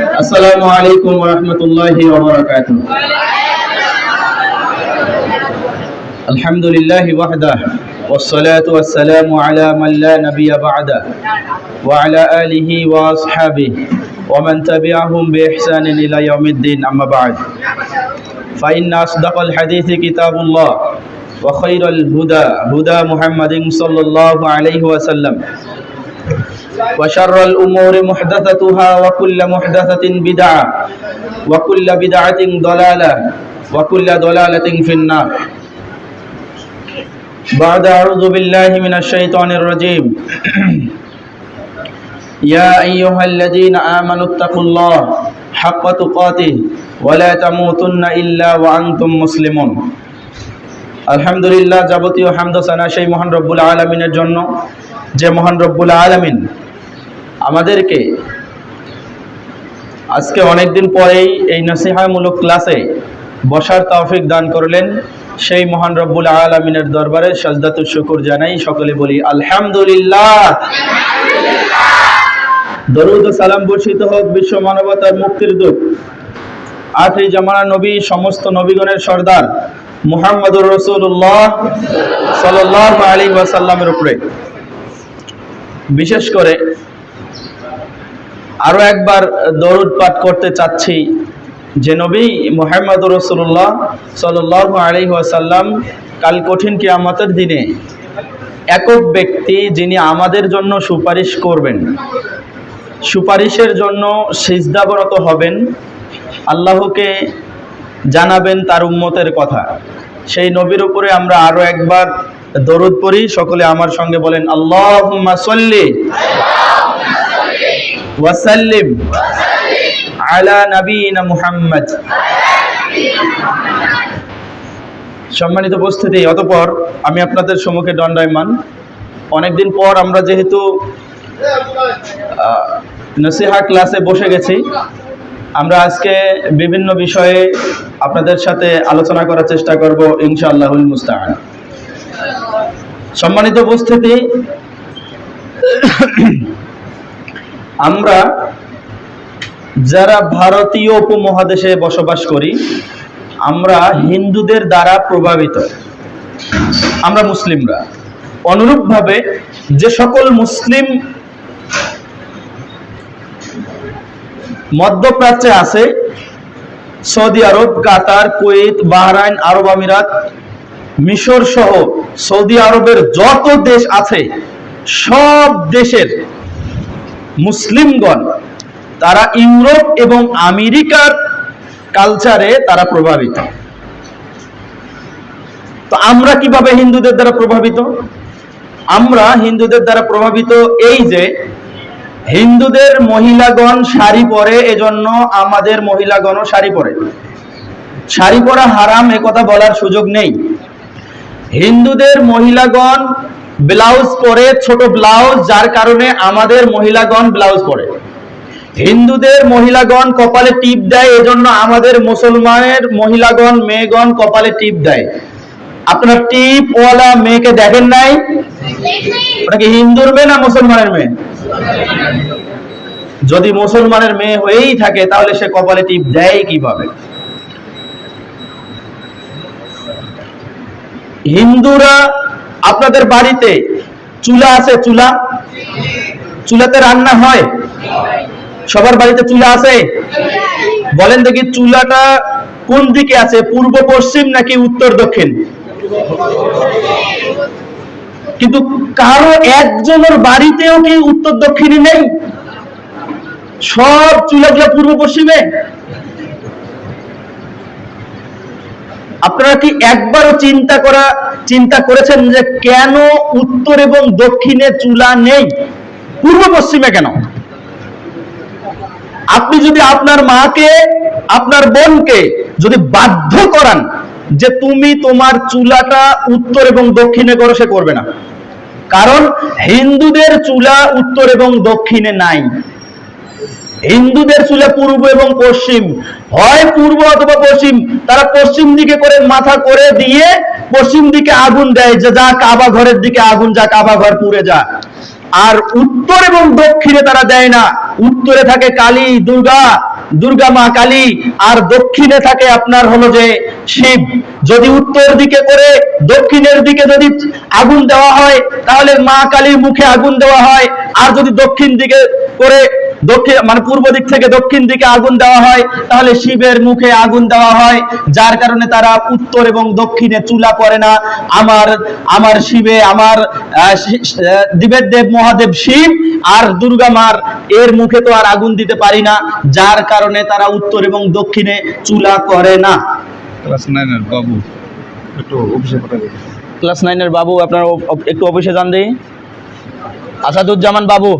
السلام عليكم ورحمة الله وبركاته. الحمد لله وحده والصلاة والسلام على من لا نبي بعده وعلى آله وأصحابه ومن تبعهم بإحسان إلى يوم الدين. أما بعد، فإن أصدق الحديث كتاب الله وخير الهدى هدى محمد صلى الله عليه وسلم وشر الأمور محدثتها وكل محدثة بدعة وكل بدعة ضلالة وكل ضلالة في النار. بعد أعوذ بالله من الشيطان الرجيم. يا أيها الذين آمنوا اتقوا الله حق تقاته ولا تموتن إلا وأنتم مسلمون. আলহামদুলিল্লাহ, যাবতীয় হামদ ও সানা সেই মহান রব্বুল আলামিনের জন্য, যে মহান রব্বুল আলামিন আমাদেরকে আজকে অনেকদিন পরেই এই নসিহামূলক ক্লাসে বসার তৌফিক দান করলেন। সেই মহান রব্বুল আলামিনের দরবারে সাজদাতুশ শুকর জানাই। সকলে বলি আলহামদুলিল্লাহ। দরুদ ও সালাম বর্ষিত হোক বিশ্ব মানবতার মুক্তির দূত, আখির জামানার নবী, সমস্ত নবীগণের সর্দার মুহাম্মদুর রাসূলুল্লাহ সাল্লাল্লাহু আলাইহি ওয়াসাল্লামের উপরে। বিশেষ করে আরো একবার দরুদ পাঠ করতে চাচ্ছি যে নবী মুহাম্মদুর রাসূলুল্লাহ সাল্লাল্লাহু আলাইহি ওয়াসাল্লাম কাল কঠিন কিয়ামতের দিনে একক ব্যক্তি, যিনি আমাদের জন্য সুপারিশ করবেন, সুপারিশের জন্য সিজদাবরত হবেন, আল্লাহকে জানাবেন তার উম্মতের কথা। সেই নবীর উপরে আমরা আরো একবার দরুদ পড়ি। সকলে আমার সঙ্গে বলেন আল্লাহুম্মা সাল্লি ওয়া সাল্লিম আলা নবিয়িনা মুহাম্মদ। সম্মানিত উপস্থিতি, অতঃপর আমি আপনাদের সম্মুখে দণ্ডায়মান। অনেকদিন পর আমরা যেহেতু নসিহা ক্লাসে বসে গেছি, আমরা আজকে বিভিন্ন বিষয়ে আপনাদের সাথে আলোচনা করার চেষ্টা করব ইনশাআল্লাহুল মুস্তাআন। সম্মানিত উপস্থিতি, আমরা যারা ভারতীয় উপমহাদেশে বসবাস করি, আমরা হিন্দুদের দ্বারা প্রভাবিত, আমরা মুসলিমরা। অনুরূপভাবে যে সকল মুসলিম মধ্যপ্রাচ্যে আছে, সৌদি আরব, কাতার, কুয়েত, বাহরাইন, আরব আমিরাত, মিশর সহ সৌদি আরবের যত দেশ আছে, সব দেশের মুসলিমগণ তারা ইউরোপ এবং আমেরিকার কালচারে তারা প্রভাবিত। তো আমরা কিভাবে হিন্দুদের দ্বারা প্রভাবিত? আমরা হিন্দুদের দ্বারা প্রভাবিত এই যে হিন্দুদের মহিলাগণ শাড়ি পরে, এজন্য আমাদের মহিলাগণও শাড়ি পরে। শাড়ি পরা হারাম এ কথা বলার সুযোগ নেই। হিন্দুদের মহিলাগণ ব্লাউজ পরে, ছোট ব্লাউজ, যার কারণে আমাদের মহিলাগণ ব্লাউজ পরে। হিন্দুদের মহিলাগণ কপালে টিপ দেয়, এজন্য আমাদের মুসলমানের মহিলাগণ, মেয়েগণ কপালে টিপ দেয়। আপনার টিপ ওয়ালা মেয়েকে দেখেন নাই? ওটা কি হিন্দুর মেয়ে না মুসলমানের মেয়ে? যদি মুসলমানের মেয়ে হয়েই থাকে তাহলে সে কপালে টিপ দেয় কিভাবে? হিন্দুরা, আপনাদের বাড়িতে চুলা আছে? চুলাতে রান্না হয়? সবার বাড়িতে চুলা আছে? বলেন দেখি, চুলাটা কোন দিকে আছে, পূর্ব পশ্চিম নাকি উত্তর দক্ষিণ? কিন্তু কারো একজনের বাড়িতেও কি উত্তর দক্ষিণে নেই? সব চুলাগুলো পূর্ব পশ্চিমে। আপনারা কি একবারও চিন্তা করেছেন যে কেন উত্তর এবং দক্ষিণে চুলা নেই, পূর্ব পশ্চিমে কেন? আপনি যদি আপনার মাকে, আপনার বোনকে যদি বাধ্য করান যে তুমি তোমার চুলাটা উত্তর এবং দক্ষিণে করো, সে করবে না। কারণ হিন্দুদের চুলা উত্তর এবং দক্ষিণে নাই। হিন্দুদের চুলা পূর্ব এবং পশ্চিম, হয় পূর্ব অথবা পশ্চিম। তারা পশ্চিম দিকে করে মাথা করে দিয়ে পশ্চিম দিকে আগুন দেয়, যে যা কাবা ঘরের দিকে আগুন, যা কাবা ঘর পুড়ে যা। আর উত্তর এবং দক্ষিণে তারা দেয় না। উত্তরে থাকে কালী, দুর্গা, দুর্গা মা কালী, আর দক্ষিণে থাকে আপনার হলো যে শিব। যদি উত্তর দিকে করে দক্ষিণের দিকে যদি আগুন দেওয়া হয় তাহলে মা কালীর মুখে আগুন দেওয়া হয়, আর যদি দক্ষিণ দিকে করে দক্ষিণ মানে পূর্ব দিক থেকে দক্ষিণ দিকে আগুন দেওয়া হয় তাহলে শিবের মুখে আগুন দেওয়া হয়। যার কারণে তারা উত্তর এবং দক্ষিণে চুলা করে না। আমার শিবে আমার দেবের দেব মহাদেব শিব আর দুর্গা মার এর মুখে তো আর আগুন দিতে পারি না, যার কারণে তারা উত্তর এবং দক্ষিণে চুলা করে না। ক্লাস 9 এর বাবু একটু অফিসে পাঠাবে। ক্লাস 9 এর বাবু আপনার একটু অফিসে যান দিই। আসাদুজ্জামান বাবু,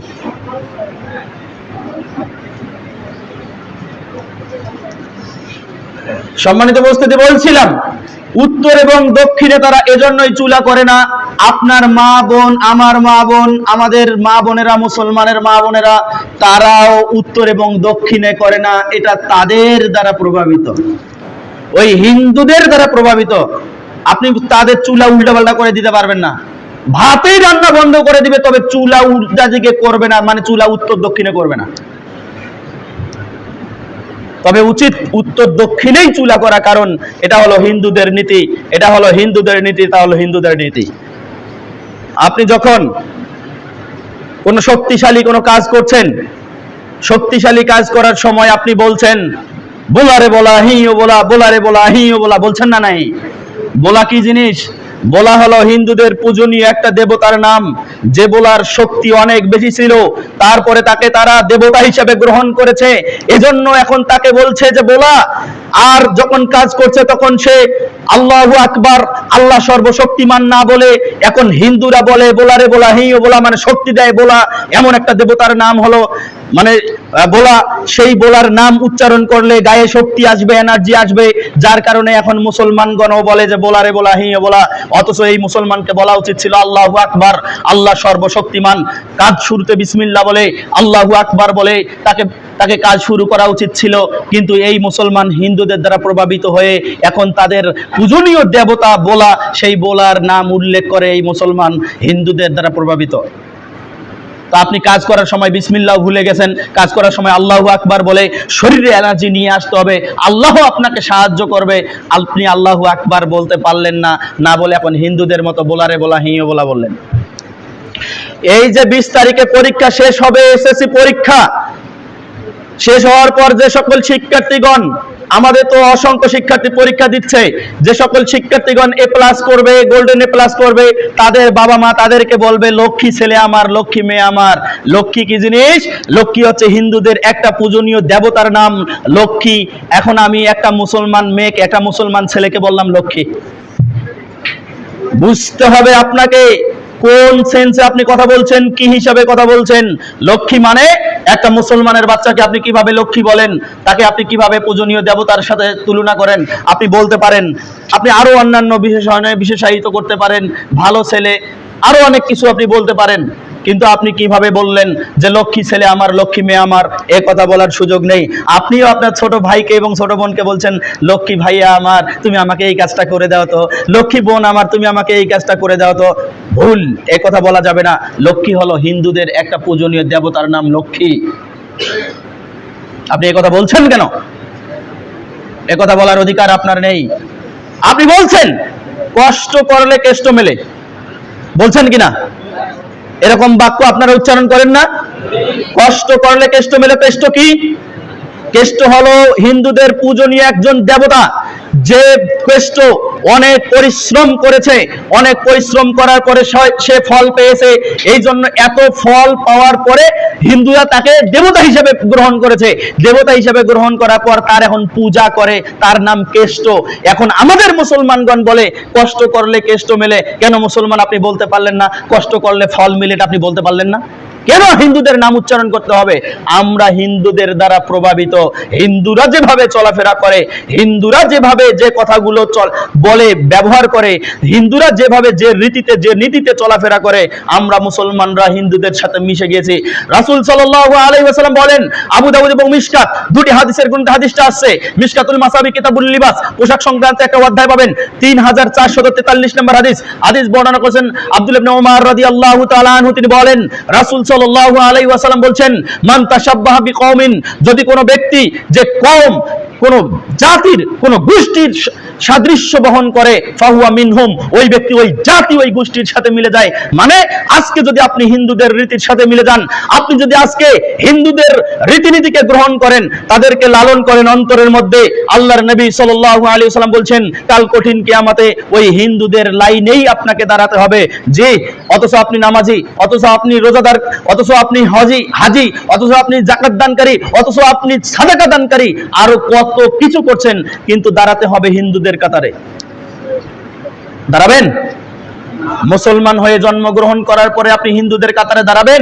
সম্মানিত উপস্থিতি, বলছিলাম উত্তর এবং দক্ষিণে তারা এজন্যই চুলা করে না। আপনার মা বোন, আমার মা বোন, আমাদের মা বোনেরা, মুসলমানের মা বোনেরা, তারাও উত্তর এবং দক্ষিণে করে না। এটা তাদের দ্বারা প্রভাবিত, ওই হিন্দুদের দ্বারা প্রভাবিত। আপনি তাদের চুলা উল্টাপাল্টা করে দিতে পারবেন না। ভাতেই রান্না বন্ধ করে দিবে, তবে চুলা উল্টা দিকে করবে না, মানে চুলা উত্তর দক্ষিণে করবে না। তবে উচিত উত্তর দক্ষিণেই চুলা করা, কারণ এটা হলো হিন্দুদের নীতি, এটা হলো হিন্দুদের নীতি, এটা হলো হিন্দুদের নীতি। আপনি যখন কোন শক্তিশালী কোনো কাজ করছেন, শক্তিশালী কাজ করার সময় আপনি বলছেন বোলারে বলা হিও বলা, বোলারে বলা হিও বলা, বলছেন না? নাই। বোলা কি জিনিস? বোলা হলো হিন্দুদের পূজনীয় একটা দেবতার নাম, যে বোলার শক্তি অনেক বেশি ছিল, তারপরে তাকে তারা দেবতা হিসেবে গ্রহণ করেছে, এজন্য এখন তাকে বলছে যে বোলা। আর যখন কাজ করছে তখন সে আল্লাহু আকবার, আল্লাহ সর্বশক্তিমান না বলে এখন হিন্দুরা বলে বোলারে বলা হিও বলা, মানে শক্তি দেয় বোলা, এমন একটা দেবতার নাম হলো মানে বোলা। সেই বোলার নাম উচ্চারণ করলে গায়ে শক্তি আসবে, এনার্জি আসবে, যার কারণে এখন মুসলমানগণও বলে যে বোলারে বলা হিও বলা। অথচ এই মুসলমানকে বলা উচিত ছিল আল্লাহু আকবার, আল্লাহ সর্বশক্তিমান। কাজ শুরুতে বিসমিল্লাহ বলে, আল্লাহু আকবার বলে তাকে কাজ শুরু করা উচিত ছিল। কিন্তু এই মুসলমান হিন্দুদের দ্বারা প্রভাবিত হয়ে এখন তাদের পূজনীয় দেবতা বোলা, সেই বোলার নাম উল্লেখ করে এই মুসলমান হিন্দুদের দ্বারা প্রভাবিত। তা আপনি কাজ করার সময় বিসমিল্লাহ ভুলে গেছেন, কাজ করার সময় আল্লাহু আকবার বলে শরীরে এনার্জি নিয়ে আসতে হবে, আল্লাহ আপনাকে সাহায্য করবে। আপনি আল্লাহু আকবার বলতে পারলেন না, না বলে এখন হিন্দুদের মতো বোলারে বলা হিও বলা বললেন। এই যে 20 তারিখে পরীক্ষা শেষ হবে, এসএসসি পরীক্ষা শেষ হওয়ার পর যে সকল শিক্ষার্থীগণ, আমাদের তো অসংখ্য শিক্ষার্থী পরীক্ষা দিচ্ছে, যে সকল শিক্ষার্থীগণ এ প্লাস করবে, গোল্ডেন এ প্লাস করবে, তাদের বাবা মা তাদেরকে বলবে লক্ষ্মী ছেলে আমার, লক্ষ্মী মেয়ে আমার। লক্ষ্মী কি জিনিস? লক্ষ্মী হচ্ছে হিন্দুদের একটা পূজনীয় দেবতার নাম, লক্ষ্মী। এখন আমি একটা মুসলমান মেয়েকে, একটা মুসলমান ছেলেকে বললাম লক্ষ্মী। বুঝতে হবে আপনাকে কোন সেন্সে আপনি কথা বলছেন, কি হিসাবে কথা বলছেন। লক্ষ্মী মানে একটা মুসলমানের বাচ্চাকে আপনি কিভাবে লক্ষ্মী বলেন, তাকে আপনি কিভাবে পূজনীয় দেবতার সাথে তুলনা করেন। আপনি বলতে পারেন, আপনি আরো অন্যান্য বিশেষণে বিশেষায়িত করতে পারেন, ভালো ছেলে, আরো অনেক কিছু আপনি বলতে পারেন। কিন্তু আপনি কিভাবে বললেন যে লক্ষ্মী ছেলে আমার, লক্ষ্মী মেয়ে আমার, এ কথা বলার সুযোগ নেই। আপনিও আপনার ছোট ভাইকে এবং ছোট বোনকে বলছেন লক্ষ্মী ভাইয়া আমার, তুমি আমাকে এই কাজটা করে দাও তো, লক্ষ্মী বোন আমার, তুমি আমাকে এই কাজটা করে দাও তো। ভুল, এ কথা বলা যাবে না। লক্ষ্মী হলো হিন্দুদের একটা পূজনীয় দেবতার নাম, লক্ষ্মী। আপনি এ কথা বলছেন কেন? এ কথা বলার অধিকার আপনার নেই। আপনি বলছেন কষ্ট করলে কেষ্ট মেলে, বলছেন কিনা? এরকম বাক্য আপনারা উচ্চারণ করেন না? কষ্ট করলে কেষ্ট মেলে। কেষ্ট কি? কেষ্ট হলো হিন্দুদের পূজনীয় একজন দেবতা, যে কেষ্ট অনেক পরিশ্রম করেছে, অনেক পরিশ্রম করার পরে সে ফল পেয়েছে। এই জন্য এত ফল পাওয়ার পরে হিন্দুরা তাকে দেবতা হিসেবে গ্রহণ করেছে। দেবতা হিসেবে গ্রহণ করার পর তার এখন পূজা করে, তার নাম কেষ্ট। এখন আমাদের মুসলমানগণ বলে কষ্ট করলে কেষ্ট মেলে। কেন মুসলমান আপনি বলতে পারলেন না কষ্ট করলে ফল মিলে? আপনি বলতে পারলেন না কেন হিন্দুদের নাম উচ্চারণ করতে হবে? আমরা হিন্দুদের দ্বারা প্রভাবিত। হিন্দুরা যেভাবে চলাফেরা করে, হিন্দুরা যেভাবে যে কথাগুলো বলে ব্যবহার করে, হিন্দুরা যেভাবে যে রীতিতে যে নীতিতে চলাফেরা করে, আমরা মুসলমানরা হিন্দুদের সাথে মিশে গিয়েছি। রাসূল সাল্লাল্লাহু আলাইহি ওয়াসাল্লাম বলেন, আবু দাউদ এবং মিশকাত দুটি হাদিসের গ্রন্থে হাদিসটা আছে, মিশকাতুল মাসাবি কিতাবুল লিবাস, পোশাক সংক্রান্ত একটা অধ্যায় পাবেন, 3443 নম্বর হাদিস। হাদিস বর্ণনা করেছেন আব্দুল্লাহ ইবনে ওমর রাদিয়াল্লাহু তাআলা আনহু, তিনি বলেন রাসূল সাল্লাল্লাহু আলাইহি ওয়াসাল্লাম বলছেন, মান তাশাব্বাহা বিকওমিন, যদি কোনো ব্যক্তি যে কওম, কোন জাতির কোন গোষ্ঠীর সাদৃশ্য বহন করে, ফাহুয়া মিনহুম, ওই ব্যক্তি ওই জাতি ওই গোষ্ঠীর সাথে মিলে যায়। মানে আজকে যদি আপনি হিন্দুদের রীতির সাথে মিলে যান, আপনি যদি আজকে হিন্দুদের রীতিনীতিকে গ্রহণ করেন, তাদেরকে লালন করেন অন্তরের মধ্যে, আল্লাহর নবী সাল্লাল্লাহু আলাইহি ওয়াসাল্লাম বলছেন কাল কঠিন কিয়ামতে ওই হিন্দুদের লাইনেই আপনাকে দাঁড়াতে হবে। যে অথচ আপনি নামাজি, অথচ আপনি রোজাদার, অথচ আপনি হাজি, অথচ আপনি যাকাত দানকারী, অথচ আপনি সাদাকা দানকারী, আরো কত কিছু করছেন, কিন্তু দাঁড়াতে হবে হিন্দুদের কাতারে। দাঁড়াবেন? মুসলমান হয়ে জন্মগ্রহণ করার পরে আপনি হিন্দুদের কাতারে দাঁড়াবেন?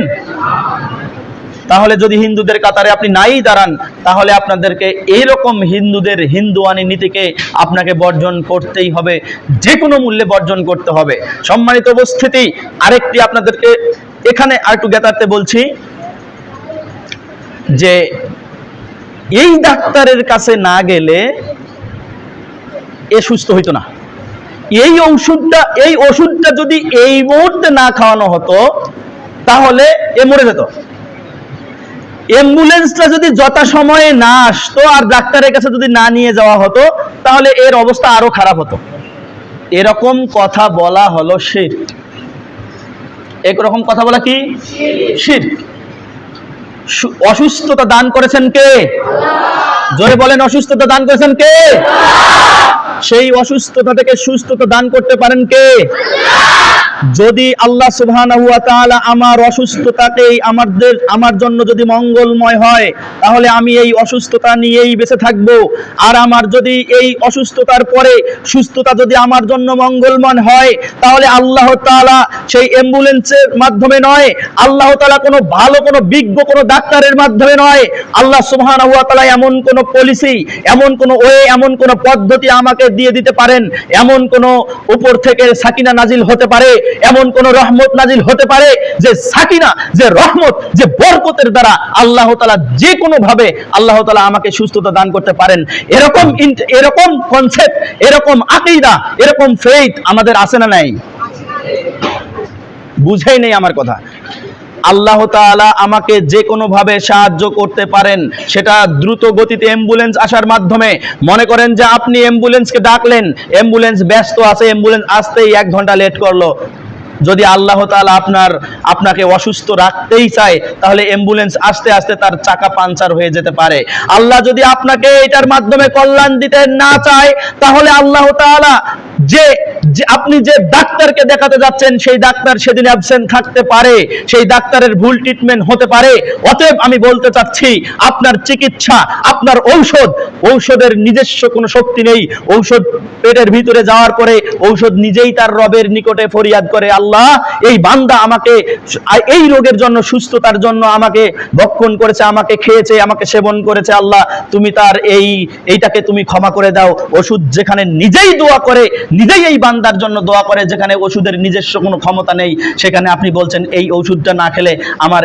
তাহলে যদি হিন্দুদের কাতারে আপনি নাই দাঁড়ান, তাহলে আপনাদেরকে এইরকম হিন্দুদের হিন্দুয়ানি নীতিকে আপনাকে বর্জন করতেই হবে, যে কোনো মূল্যে বর্জন করতে হবে। সম্মানিত উপস্থিতি, আরেকটি আপনাদেরকে এখানে আরেকটু জ্ঞাতার্থে বলছি যে এই ডাক্তারের কাছে না গেলে এ সুস্থ হইতো না। এই ওষুধটা যদি এই মুহূর্তে না খাওয়ানো হতো, তাহলে এ মরে যেত। অ্যাম্বুলেন্সটা যদি যথাসময়ে না আসতো আর ডাক্তারের কাছে যদি না নিয়ে যাওয়া হতো, তাহলে এর অবস্থা আরো খারাপ হতো। এরকম কথা বলা হলো শিরক। একরকম কথা বলা কি শিরক। অসুস্থতা দান করেছেন কে? জোরে বলেন, অসুস্থতা দান করেছেন কে? সেই অসুস্থতা থেকে সুস্থতা দান করতে পারেন কে? যদি আল্লাহ সুবহানাহু ওয়া তাআলা আমার অসুস্থতাকেই আমার জন্য যদি মঙ্গলময় হয়, তাহলে আমি এই অসুস্থতা নিয়েই বেঁচে থাকবো। আর আমার যদি এই অসুস্থতার পরে সুস্থতা যদি আমার জন্য মঙ্গলময় হয়, তাহলে আল্লাহ তাআলা সেই অ্যাম্বুলেন্সের মাধ্যমে নয়, আল্লাহ তাআলা কোনো ভালো কোনো বিজ্ঞ কোনো ডাক্তারের মাধ্যমে নয়, আল্লাহ সুবহানাহু ওয়া তাআলা এমন কোনো পলিসি, এমন কোনো এমন কোনো পদ্ধতি আমাকে দিয়ে দিতে পারেন, এমন কোনো উপর থেকে সাকিনা নাজিল হতে পারে, এমন কোন রহমত নাজিল হতে পারে, যে সাকিনা, যে রহমত, যে বরকতের দ্বারা আল্লাহ তাআলা যে কোনো ভাবে আল্লাহ তাআলা আমাকে সুস্থতা দান করতে পারেন। এরকম কনসেপ্ট, এরকম আকীদা, এরকম ফেথ আমাদের আছে না নাই? বুঝেই নেই আমার কথা। আল্লাহ তাআলা আমাকে যে কোনো ভাবে সাহায্য করতে পারেন, সেটা দ্রুত গতিতে অ্যাম্বুলেন্স আসার মাধ্যমে। মনে করেন যে আপনি অ্যাম্বুলেন্সকে ডাকলেন, অ্যাম্বুলেন্স ব্যস্ত আছে, অ্যাম্বুলেন্স আসতেই 1 ঘন্টা লেট করলো। যদি আল্লাহ তাআলা আপনাকে অসুস্থ রাখতেই চায়, তাহলে অ্যাম্বুলেন্স আসতে আসতে তার চাকা পাঞ্চার হয়ে যেতে পারে। আল্লাহ যদি আপনাকে এটার মাধ্যমে কল্যাণ দিতে না চায়, তাহলে আল্লাহ তাআলা যে আপনি যে ডাক্তারকে দেখাতে যাচ্ছেন, সেই ডাক্তার সেদিন অ্যাবসেন্ট থাকতে পারে, সেই ডাক্তারের ভুল ট্রিটমেন্ট হতে পারে। অতএব আমি বলতে চাচ্ছি, আপনার চিকিৎসা, আপনার ঔষধের নিজস্ব কোনো শক্তি নেই। ঔষধ পেটের ভিতরে যাওয়ার পরে ঔষধ নিজেই তার রবের নিকটে ফরিয়াদ করে, আল্লাহ এই বান্দা আমাকে এই রোগের জন্য, সুস্থতার জন্য আমাকে ভক্ষণ করেছে, আমাকে খেয়েছে, আমাকে সেবন করেছে, আল্লাহ তুমি তার এইটাকে তুমি ক্ষমা করে দাও। ওষুধ যেখানে নিজেই দোয়া করে, নিজেই এই বান্দার জন্য দোয়া করে, যেখানে ওষুধের নিজস্ব কোনো ক্ষমতা নেই, সেখানে আপনি বলছেন এই ওষুধটা না খেলে আমার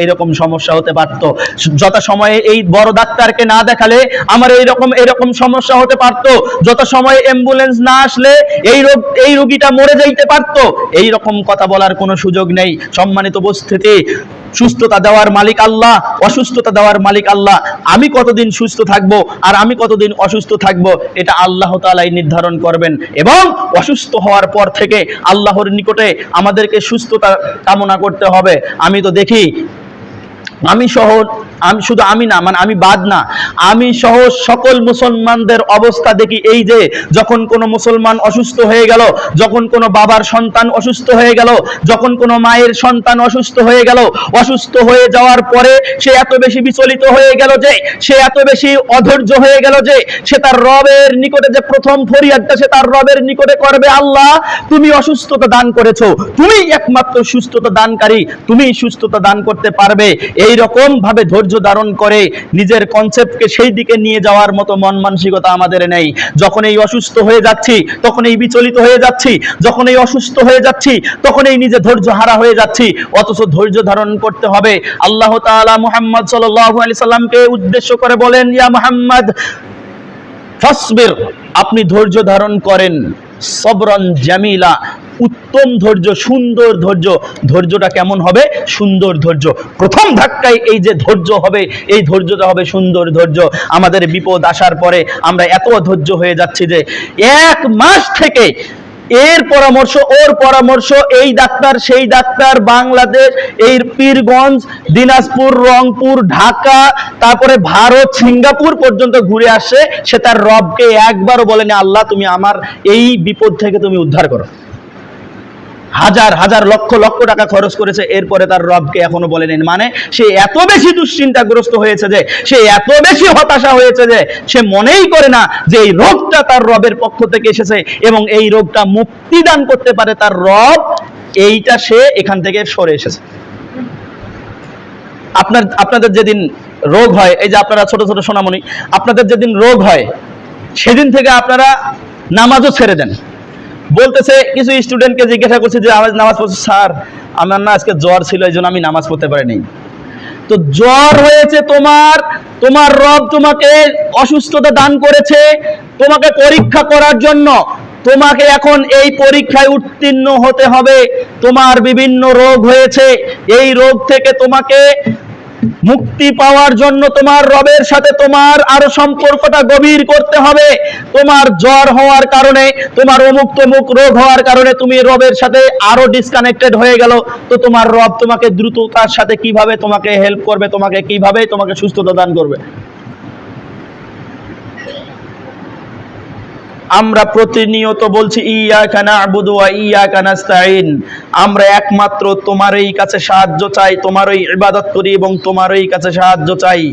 এইরকম সমস্যা হতে পারত। যথাসময়ে এই বড় ডাক্তারকে না দেখালে আমার এইরকম সমস্যা হতে পারত। যথাসময়ে অ্যাম্বুলেন্স না আসলে এই রোগীটা মরে যাইতে পারত। এই রকম কথা বলার কোনো সুযোগ নেই। সম্মানিত উপস্থিতি, সুস্থতা দেওয়ার মালিক আল্লাহ, অসুস্থতা দেওয়ার মালিক আল্লাহ। আমি কতদিন সুস্থ থাকবো আর আমি কতদিন অসুস্থ থাকবো, এটা আল্লাহ তাআলাই নির্ধারণ করবেন। এবং অসুস্থ হওয়ার পর থেকে আল্লাহর নিকটে আমাদেরকে সুস্থতা কামনা করতে হবে। আমি তো দেখি, আমি সহ সকল মুসলমানদের অবস্থা দেখি এই যে, যখন কোনো মুসলমান অসুস্থ হয়ে গেল, যখন কোনো বাবার সন্তান অসুস্থ হয়ে গেল, যখন কোনো মায়ের সন্তান অসুস্থ হয়ে গেল, অসুস্থ হয়ে যাওয়ার পরে সে এত বেশি বিচলিত হয়ে গেল যে, সে এত বেশি অধৈর্য হয়ে গেল যে, সে তার রবের নিকটে যে প্রথম ফরিয়াদটা সে তার রবের নিকটে করবে, আল্লাহ তুমি অসুস্থতা দান করেছো, তুমি একমাত্র সুস্থতা দানকারী, তুমি সুস্থতা দান করতে পারবে। এই রকম ভাবে ধৈর্য ধারণ করে নিজের কনসেপ্টকে সেই দিকে নিয়ে যাওয়ার মতো মন মানসিকতা আমাদের নেই। যখন এই অসুস্থ হয়ে যাচ্ছি, তখন এই বিচলিত হয়ে যাচ্ছি, যখন এই অসুস্থ হয়ে যাচ্ছি, তখন এই নিজে ধৈর্য হারা হয়ে যাচ্ছি। অথচ ধৈর্য ধারণ করতে হবে। আল্লাহ তাআলা মুহাম্মদ সাল্লাল্লাহু আলাইহি সাল্লামকে উদ্দেশ্য করে বলেন, ইয়া মুহাম্মদ ফাসবির, আপনি ধৈর্য ধারণ করেন, সবরান জামিলা, উত্তম ধৈর্য, সুন্দর ধৈর্য। ধৈর্যটা কেমন হবে? সুন্দর ধৈর্য। প্রথম ধাক্কায় এই যে ধৈর্য হবে, এই ধৈর্যটা হবে সুন্দর ধৈর্য। আমাদের বিপদ আসার পরে আমরা এত ধৈর্য হয়ে যাচ্ছি যে 1 মাস থেকে এর পরামর্শ, ওর পরামর্শ, এই ডাক্তার সেই ডাক্তার, বাংলাদেশ, এই পীরগঞ্জ, দিনাজপুর, রংপুর, ঢাকা, তারপরে ভারত, সিঙ্গাপুর পর্যন্ত ঘুরে আসে। সে তার রবকে একবারও বলেনি, আল্লাহ তুমি আমার এই বিপদ থেকে তুমি উদ্ধার করো। হাজার হাজার লক্ষ লক্ষ টাকা খরচ করেছে, এরপরে তার রবকে এখনো বলেনি। মানে সে এত বেশি দুশ্চিন্তাগ্রস্ত হয়েছে যে, সে এত বেশি হতাশা হয়েছে যে সে মনেই করে না যে এই রোগটা তার রবের পক্ষ থেকে এসেছে এবং এই রোগটা মুক্তি দান করতে পারে তার রব, এইটা সে এখান থেকে সরে এসেছে। আপনাদের যেদিন রোগ হয়, এই যে আপনারা ছোট ছোট সোনামণি, আপনাদের যেদিন রোগ হয় সেদিন থেকে আপনারা নামাজও ছেড়ে দেন। বলতেছে, কিছু স্টুডেন্টকে জিজ্ঞাসা করছে যে আমার নামাজ পড়ছে, স্যার আমার না আজকে জ্বর ছিল, এই জন্য আমি নামাজ পড়তে পারিনি। তো জ্বর হয়েছে তোমার, তোমার রব তোমাকে অসুস্থতা দান করেছে তোমাকে পরীক্ষা করার জন্য। তোমাকে এখন এই পরীক্ষায় উত্তীর্ণ হতে হবে। তোমার বিভিন্ন রোগ হয়েছে, এই রোগ থেকে তোমাকে মুক্তি পাওয়ার জন্য তোমার রবের সাথে তোমার আরো সম্পর্কটা গভীর করতে হবে। তোমার জ্বর হওয়ার কারণে, তোমার অমুক তমুক রোগ হওয়ার কারণে তুমি রবের সাথে আরো ডিসকানেক্টেড হয়ে গেল। তো তোমার রব তোমাকে দ্রুততার সাথে কিভাবে তোমাকে হেল্প করবে, তোমাকে কিভাবে তোমাকে সুস্থতা দান করবে? আমরা প্রতিনিয়ত বলছি, ইয়াকা না'বুদু ওয়া ইয়াকা নাস্তাঈন, আমরা একমাত্র তোমারই কাছে সাহায্য চাই, তোমারই ইবাদত করি এবং তোমারই কাছে সাহায্য চাই।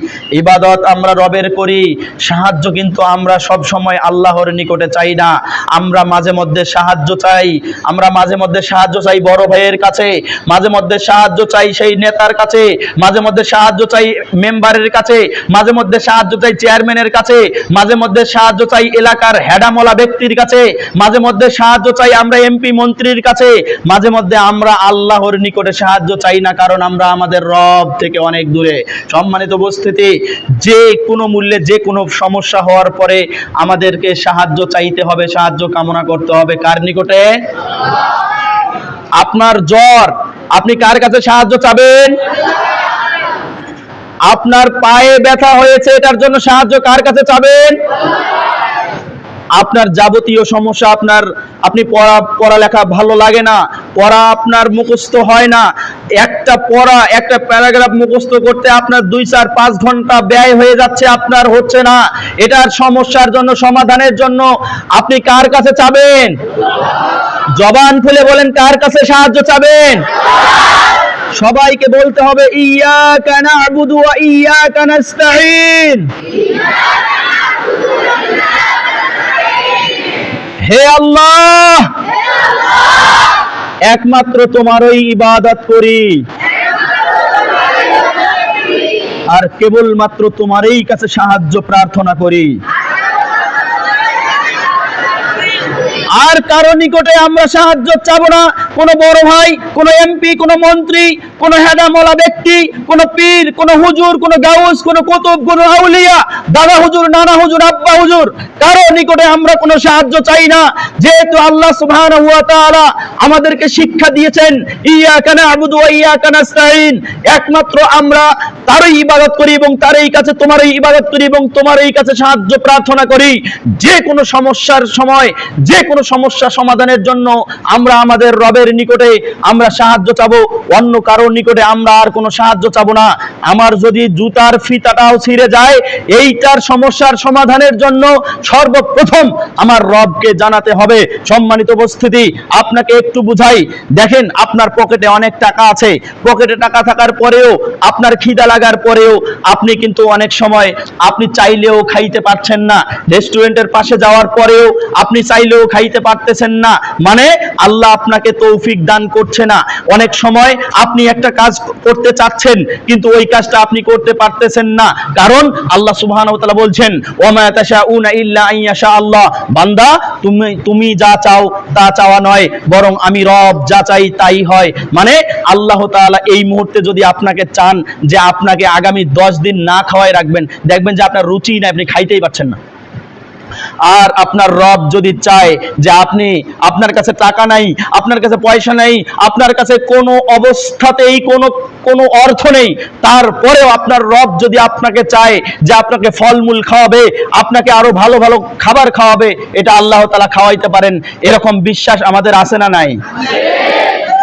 ইবাদত আমরা রবের করি, সাহায্য কিন্তু আমরা সব সময় আল্লাহর নিকটে চাই না। আমরা মাঝে মধ্যে সাহায্য চাই, আমরা মাঝে মধ্যে সাহায্য চাই বড় ভাইয়ের কাছে, মাঝে মধ্যে সাহায্য চাই সেই নেতার কাছে, মাঝে মধ্যে সাহায্য চাই মেম্বারের কাছে, মাঝে মধ্যে সাহায্য চাই চেয়ারম্যানের কাছে, মাঝে মধ্যে সাহায্য চাই এলাকার হেডামলা ব্যক্তির কাছে, মাঝে মধ্যে সাহায্য চাই আমরা এমপি মন্ত্রীর কাছে, মাঝে মধ্যে আমরা আল্লাহর নিকটে সাহায্য চাই না, কারণ আমরা আমাদের রব থেকে অনেক দূরে। সম্মানিত উপস্থিতি, যে কোনো মূল্যে যে কোনো সমস্যা হওয়ার পরে আমাদেরকে সাহায্য চাইতে হবে, সাহায্য কামনা করতে হবে কার নিকটে? আপনার জ্বর, আপনি কার কাছে সাহায্য চাবেন? আপনার পায়ে ব্যথা হয়েছে, এটার জন্য সাহায্য কার কাছে চাবেন? আপনার যাবতীয় সমস্যা, আপনি পড়ালেখা ভালো লাগে না, পড়া আপনার মুখস্থ হয় না, একটা প্যারাগ্রাফ মুখস্থ করতে আপনার 2-4-5 ঘন্টা ব্যয় হয়ে যাচ্ছে, আপনার হচ্ছে না, এটার সমস্যার জন্য, সমাধানের জন্য আপনি কার কাছে চাবেন? জবান খুলে বলেন, কার কাছে সাহায্য চাবেন? সবাইকে বলতে হবে, ইয়াকা না'বুদু ওয়া ইয়াকা নাস্তাঈন। হে আল্লাহ, একমাত্র তোমারই ইবাদত করি আর কেবলমাত্র তোমারই কাছে সাহায্য প্রার্থনা করি। আর কারো নিকটে আমরা সাহায্য চাবো না। কোন বড় ভাই, কোন এমপি, কোন মন্ত্রী, কোন হেদামলা ব্যক্তি, কোন পীর, কোন হুজুর, কোন গাউস, কোন কুতুব, কোন আউলিয়া, দাদা হুজুর, নানা হুজুর, আব্বা হুজুর, কারো নিকটে আমরা কোনো সাহায্য চাই না। যেহেতু আল্লাহ সুবহানাহু ওয়া তাআলা আমাদেরকে শিক্ষা দিয়েছেন, ইয়াকা না'বুদু ওয়া ইয়াকা নাস্তাঈন, একমাত্র আমরা তারই ইবাদত করি এবং তারই কাছে তোমারই ইবাদত করি এবং তোমারই কাছে সাহায্য প্রার্থনা করি। যে কোনো সমস্যার সময়, যে কোনো সমস্যা সমাধানের জন্য আমরা আমাদের রবের নিকটে আমরা সাহায্য চাবো, অন্য কারোর নিকটে আমরা আর কোনো সাহায্য চাবো না। আমার যদি জুতার ফিতাটাও ছিঁড়ে যায়, এইটার সমস্যার সমাধানের জন্য সর্বপ্রথম আমার রবকে জানাতে হবে। সম্মানিত উপস্থিতি, আপনাকে একটু বুঝাই, দেখেন আপনার পকেটে অনেক টাকা আছে, পকেটে টাকা থাকার পরেও, আপনার খিদা লাগার পরেও আপনি কিন্তু অনেক সময় আপনি চাইলেও খাইতে পারছেন না। রেস্টুরেন্টের পাশে যাওয়ার পরেও আপনি চাইলেও খাইতে পারতেছেন না, মানে আল্লাহ আপনাকে তৌফিক দান করছে না। অনেক সময় আপনি একটা কাজ করতে চাচ্ছেন কিন্তু ওই কাজটা আপনি করতে পারতেছেন না, কারণ আল্লাহ সুবহানাহু ওয়া তাআলা বলছেন ওয়ামা তাশাউনা ইল্লা আইয়াশা আল্লাহ, বান্দা তুমি যা চাও তা চাওয়া নয়, বরং আমি রব যা চাই তাই হয়। মানে আল্লাহ তাআলা এই মুহূর্তে যদি আপনাকে চান যে আপনাকে আগামী 10 দিন না খাওয়াই রাখবেন, দেখবেন যে আপনার রুচি নাই, আপনি খাইতেই পারছেন না। আর আপনার রব যদি চায় যে আপনার কাছে টাকা নাই, আপনার কাছে পয়সা নেই, আপনার কাছে কোনো অবস্থাতেই কোনো অর্থ নেই, তারপরেও আপনার রব যদি আপনাকে চায় যে আপনাকে ফলমূল খাওয়াবে, আপনাকে আরো ভালো ভালো খাবার খাওয়াবে, এটা আল্লাহ তাআলা খাওয়াইতে পারেন, এরকম বিশ্বাস আমাদের আছে না নাই?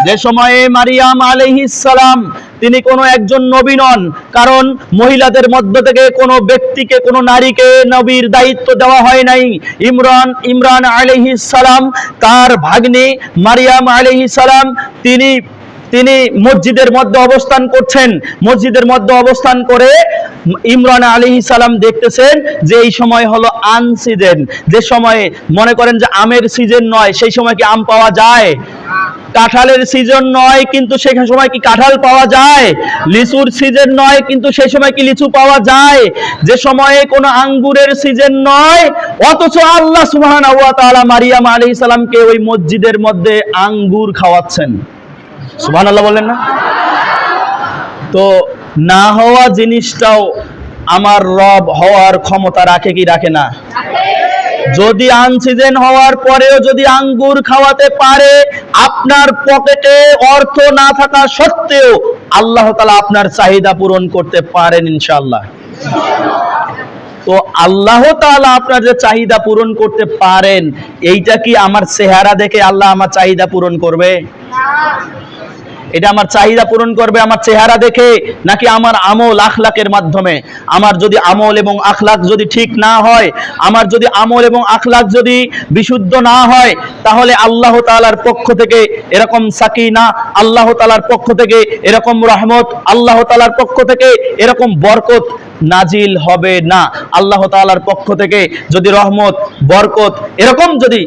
যে সময়ে মারিয়াম আলাইহিস সালাম তিনি কোনো একজন নবী নন, কারণ মহিলাদের মধ্য থেকে কোনো ব্যক্তিকে, কোনো নারীকে নবীর দায়িত্ব দেওয়া হয় নাই। ইমরান আলাইহিস সালাম তার ভাগ্নি মারিয়াম আলাইহিস সালাম তিনি মসজিদের মধ্যে অবস্থান করছেন। মসজিদের মধ্যে অবস্থান করে ইমরান আলাইহিস সালাম দেখতেছেন যে এই সময় হলো আনসিজন, যে সময়ে মনে করেন যে আমের সিজন নয়, সেই সময় কি আম পাওয়া যায়? কাঁঠালের সিজন নয় কিন্তু সেই সময় কি কাঁঠাল পাওয়া যায়? লিচুর সিজন নয় কিন্তু সেই সময় কি লিচু পাওয়া যায়? যে সময়ে কোনো আঙ্গুরের সিজন নয়, অথচ আল্লাহ সুবহানাহু ওয়া তাআলা মারিয়াম আলাইহিস সালামকে ওই মসজিদের মধ্যে আঙ্গুর খাওয়াচ্ছেন। সুবহানাল্লাহ বলেন না? তো না হওয়া জিনিসটাও আমার রব হওয়ার ক্ষমতা রাখে কি রাখে না? যদি আনসিজন হওয়ার পরেও যদি আঙ্গুর খাওয়াতে পারে, আপনার পকেটে অর্থ না থাকা সত্ত্বেও আল্লাহ তাআলা আপনার চাহিদা পূরণ করতে পারেন ইনশাআল্লাহ। তো আল্লাহ তাআলা আপনার যে চাহিদা পূরণ করতে পারেন, এইটা কি আমার চেহারা দেখে আল্লাহ আমার চাহিদা পূরণ করবে? এটা আমার চাহিদা পূরণ করবে আমার চেহারা দেখে, নাকি আমার আমল আখলাকের মাধ্যমে? আমার যদি আমল এবং আখলাক যদি ঠিক না হয়, আমার যদি আমল এবং আখলাক যদি বিশুদ্ধ না হয়, তাহলে আল্লাহ তাআলার পক্ষ থেকে এরকম সাকিনা, আল্লাহ তাআলার পক্ষ থেকে এরকম রহমত, আল্লাহ তাআলার পক্ষ থেকে এরকম বরকত নাজিল হবে না। আল্লাহ তাআলার পক্ষ থেকে যদি রহমত, বরকত এরকম যদি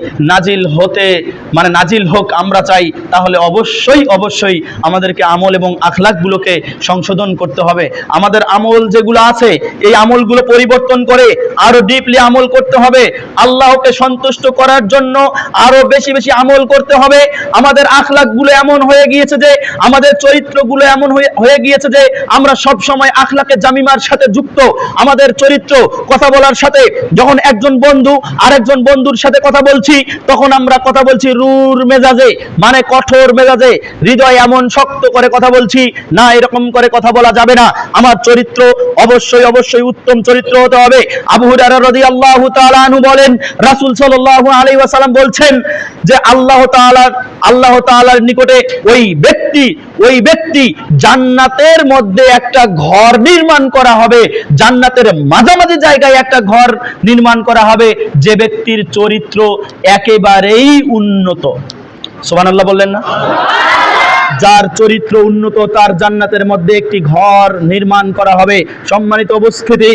নাজিল হোক আমরা চাই, তাহলে অবশ্যই আমাদেরকে আমল এবং আখলাকগুলোকে সংশোধন করতে হবে। আমাদের আমল যেগুলো আছে, এই আমলগুলো পরিবর্তন করে আরো ডিপলি আমল করতে হবে। আল্লাহকে সন্তুষ্ট করার জন্য আরো বেশি বেশি আমল করতে হবে। আমাদের আখলাকগুলো এমন হয়ে গিয়েছে যে, আমাদের চরিত্রগুলো এমন হয়ে গিয়েছে যে আমরা সব সময় আখলাকে জামিমার সাথে যুক্ত। আমাদের চরিত্র কথা বলার সাথে, যখন একজন বন্ধু আরেকজন বন্ধুর সাথে কথা বলছি, তখন আমরা কথা বলছি রুর মেজাজে, মানে কঠোর মেজাজে, হৃদয় এমন শক্ত করে কথা বলছি না, এরকম করে কথা বলা যাবে না। আমার চরিত্র অবশ্যই উত্তম চরিত্র হতে হবে। আবু হুরায়রা রাদিয়াল্লাহু তাআলা আনহু বলেন, রাসূল সাল্লাল্লাহু আলাইহি ওয়াসাল্লাম বলছেন যে আল্লাহ তাআলার নিকটে ওই ব্যক্তি জান্নাতের মধ্যে একটা ঘর নির্মাণ করা হবে, জান্নাতের মাঝামাঝি জায়গায় একটা ঘর নির্মাণ করা হবে, যে ব্যক্তির চরিত্র একেবারেই উন্নত। সুবহানাল্লাহ বললেন না? যার চরিত্র উন্নত, তার জান্নাতের মধ্যে একটি ঘর নির্মাণ করা হবে। সম্মানিত উপস্থিতি,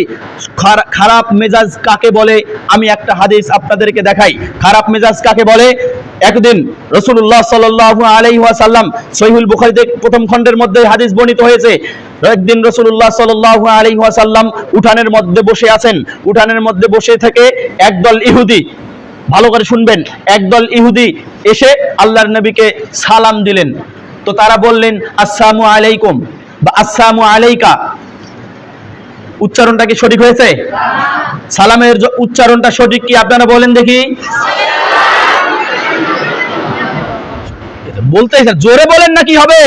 খারাপ মেজাজ কাকে বলে আমি একটা হাদিস আপনাদেরকে দেখাই। খারাপ মেজাজ কাকে বলে? একদিন রাসূলুল্লাহ সাল্লাল্লাহু আলাইহি ওয়াসাল্লাম, সহিহুল বুখারীতে প্রথম খণ্ডের মধ্যে হাদিস বর্ণিত হয়েছে, একদিন রাসূলুল্লাহ সাল্লাল্লাহু আলাইহি ওয়াসাল্লাম উঠানের মধ্যে বসে আছেন। উঠানের মধ্যে বসে থেকে একদল ইহুদি, ভালো করে শুনবেন, একদল ইহুদি এসে আল্লাহর নবীকে সালাম দিলেন। তো তারা বললেন আসসালামু আলাইকুম বা আসসালামু আলাইকা। উচ্চারণটা কি সঠিক হয়েছে? সালামের উচ্চারণটা সঠিক কি আপনারা বলেন দেখি? বলতে জোরে বলেন না, কি হবে?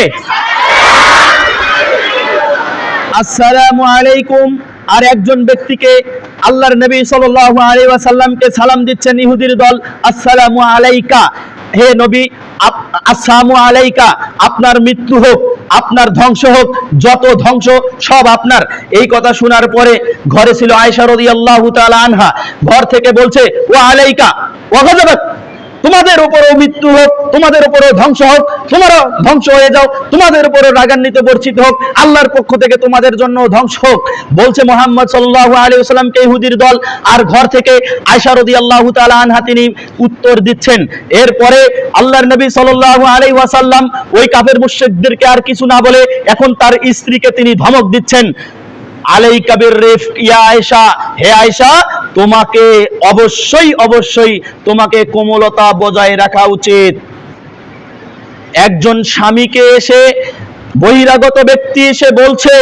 আসসালামু আলাইকুম। আর একজন ব্যক্তিকে আল্লাহর নবী সাল্লাল্লাহু আলাইহি ওয়াসাল্লামকে সালাম দিচ্ছেন ইহুদির দল, আসসালামু আলাইকা, হে নবী আসসালামু আলাইকা, আপনার মৃত্যু হোক, আপনার ধ্বংস হোক, যত ধ্বংস সব আপনার। এই কথা শোনার পরে ঘরে ছিল আয়েশা রাদিয়াল্লাহু তাআলা আনহা, ঘর থেকে বলছে ওয়া আলাইকা ওয়া গাযাবাক, তোমাদের উপরও মৃত্যু হোক, তোমাদের উপরও ধ্বংস হোক, তোমরা ধ্বংস হয়ে যাও, তোমাদের উপরও রাগান্বিত বর্ষিত হোক, আল্লাহর পক্ষ থেকে তোমাদের জন্য ধ্বংস হোক, বলছে মুহাম্মদ সাল্লাল্লাহু আলাইহি ওয়াসাল্লামকে ইহুদির দল। আর ঘর থেকে আয়েশা রাদিয়াল্লাহু তাআলা আনহা তিনি উত্তর দিচ্ছেন। এরপরে আল্লাহর নবী সাল্লাল্লাহু আলাইহি ওয়াসাল্লাম ওই কাফের মুশরিকদেরকে আর কিছু না বলে এখন তার স্ত্রীকে তিনি ধমক দিচ্ছেন, আলাইকা বিররিফক ইয়া আয়েশা, হে আয়েশা, তোমাকে অবশ্যই তোমাকে কোমলতা বজায় রাখা উচিত। একজন স্বামীকে এসে বহিরাগত ব্যক্তি এসে বলছে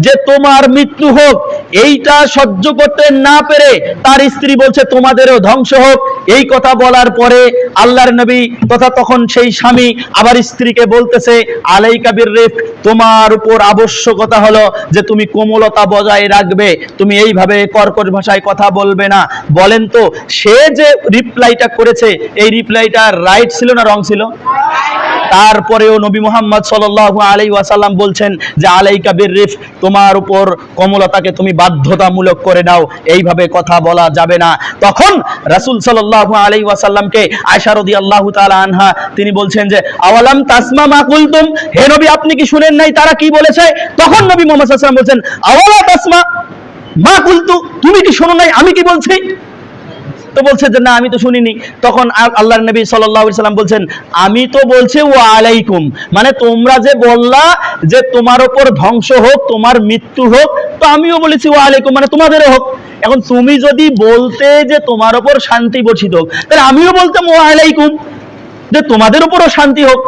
যে তোমার মৃত্যু হোক, এইটা সহ্য করতে না পেরে তার স্ত্রী বলছে তোমাদেরও ধ্বংস হোক। এই কথা বলার পরে আল্লাহর নবী তথা তখন সেই স্বামী আবার স্ত্রীকে বলতেছে আলাইকা বিররিফক, তোমার উপর আবশ্যকতা হলো যে তুমি কোমলতা বজায় রাখবে, তুমি এইভাবে কর্কশ ভাষায় কথা বলবে না। বলেন তো সে যে রিপ্লাইটা করেছে এই রিপ্লাইটা রাইট ছিল না রং ছিল? তারপরেও নবী মুহাম্মদ সাল্লাল্লাহু আলাইহি ওয়াসাল্লাম বলছেন যে আলাইকা বিররিফক, তোমার উপর কোমলতাকে তুমি বাধ্যতামূলক করে নাও, এইভাবে কথা বলা যাবে না। তখন রাসূল সাল্লাল্লাহু আলাইহি ওয়াসাল্লামকে আয়েশা রাদিয়াল্লাহু তাআলা আনহা তিনি বলছেন যে আওয়ালাম তাসমা মা কুলতুম, হে নবী আপনি কি শুনেন নাই তারা কি বলেছে? তখন নবী মুহাম্মদ সাল্লাল্লাহু আলাইহি ওয়াসাল্লাম বলছেন আওয়ালা তাসমা মা কুলতু, তুমি কি শোনো নাই আমি কি বলছি? তো বলছে যে না আমি তো শুনিনি। তখন আল্লাহর নবী সাল্লাল্লাহু আলাইহি ওয়াসাল্লাম বলছেন আমি তো বলছি ওয়া আলাইকুম, মানে তোমরা যে বললা যে তোমার উপর ধ্বংস হোক, তোমার মৃত্যু হোক, তো আমিও বলেছি ওয়া আলাইকুম, মানে তোমাদেরও হোক। এখন তুমি যদি বলতে যে তোমার উপর শান্তি বর্ষিত হোক, তাহলে আমিও বলতাম ওয়া আলাইকুম, যে তোমাদের উপরও শান্তি হোক।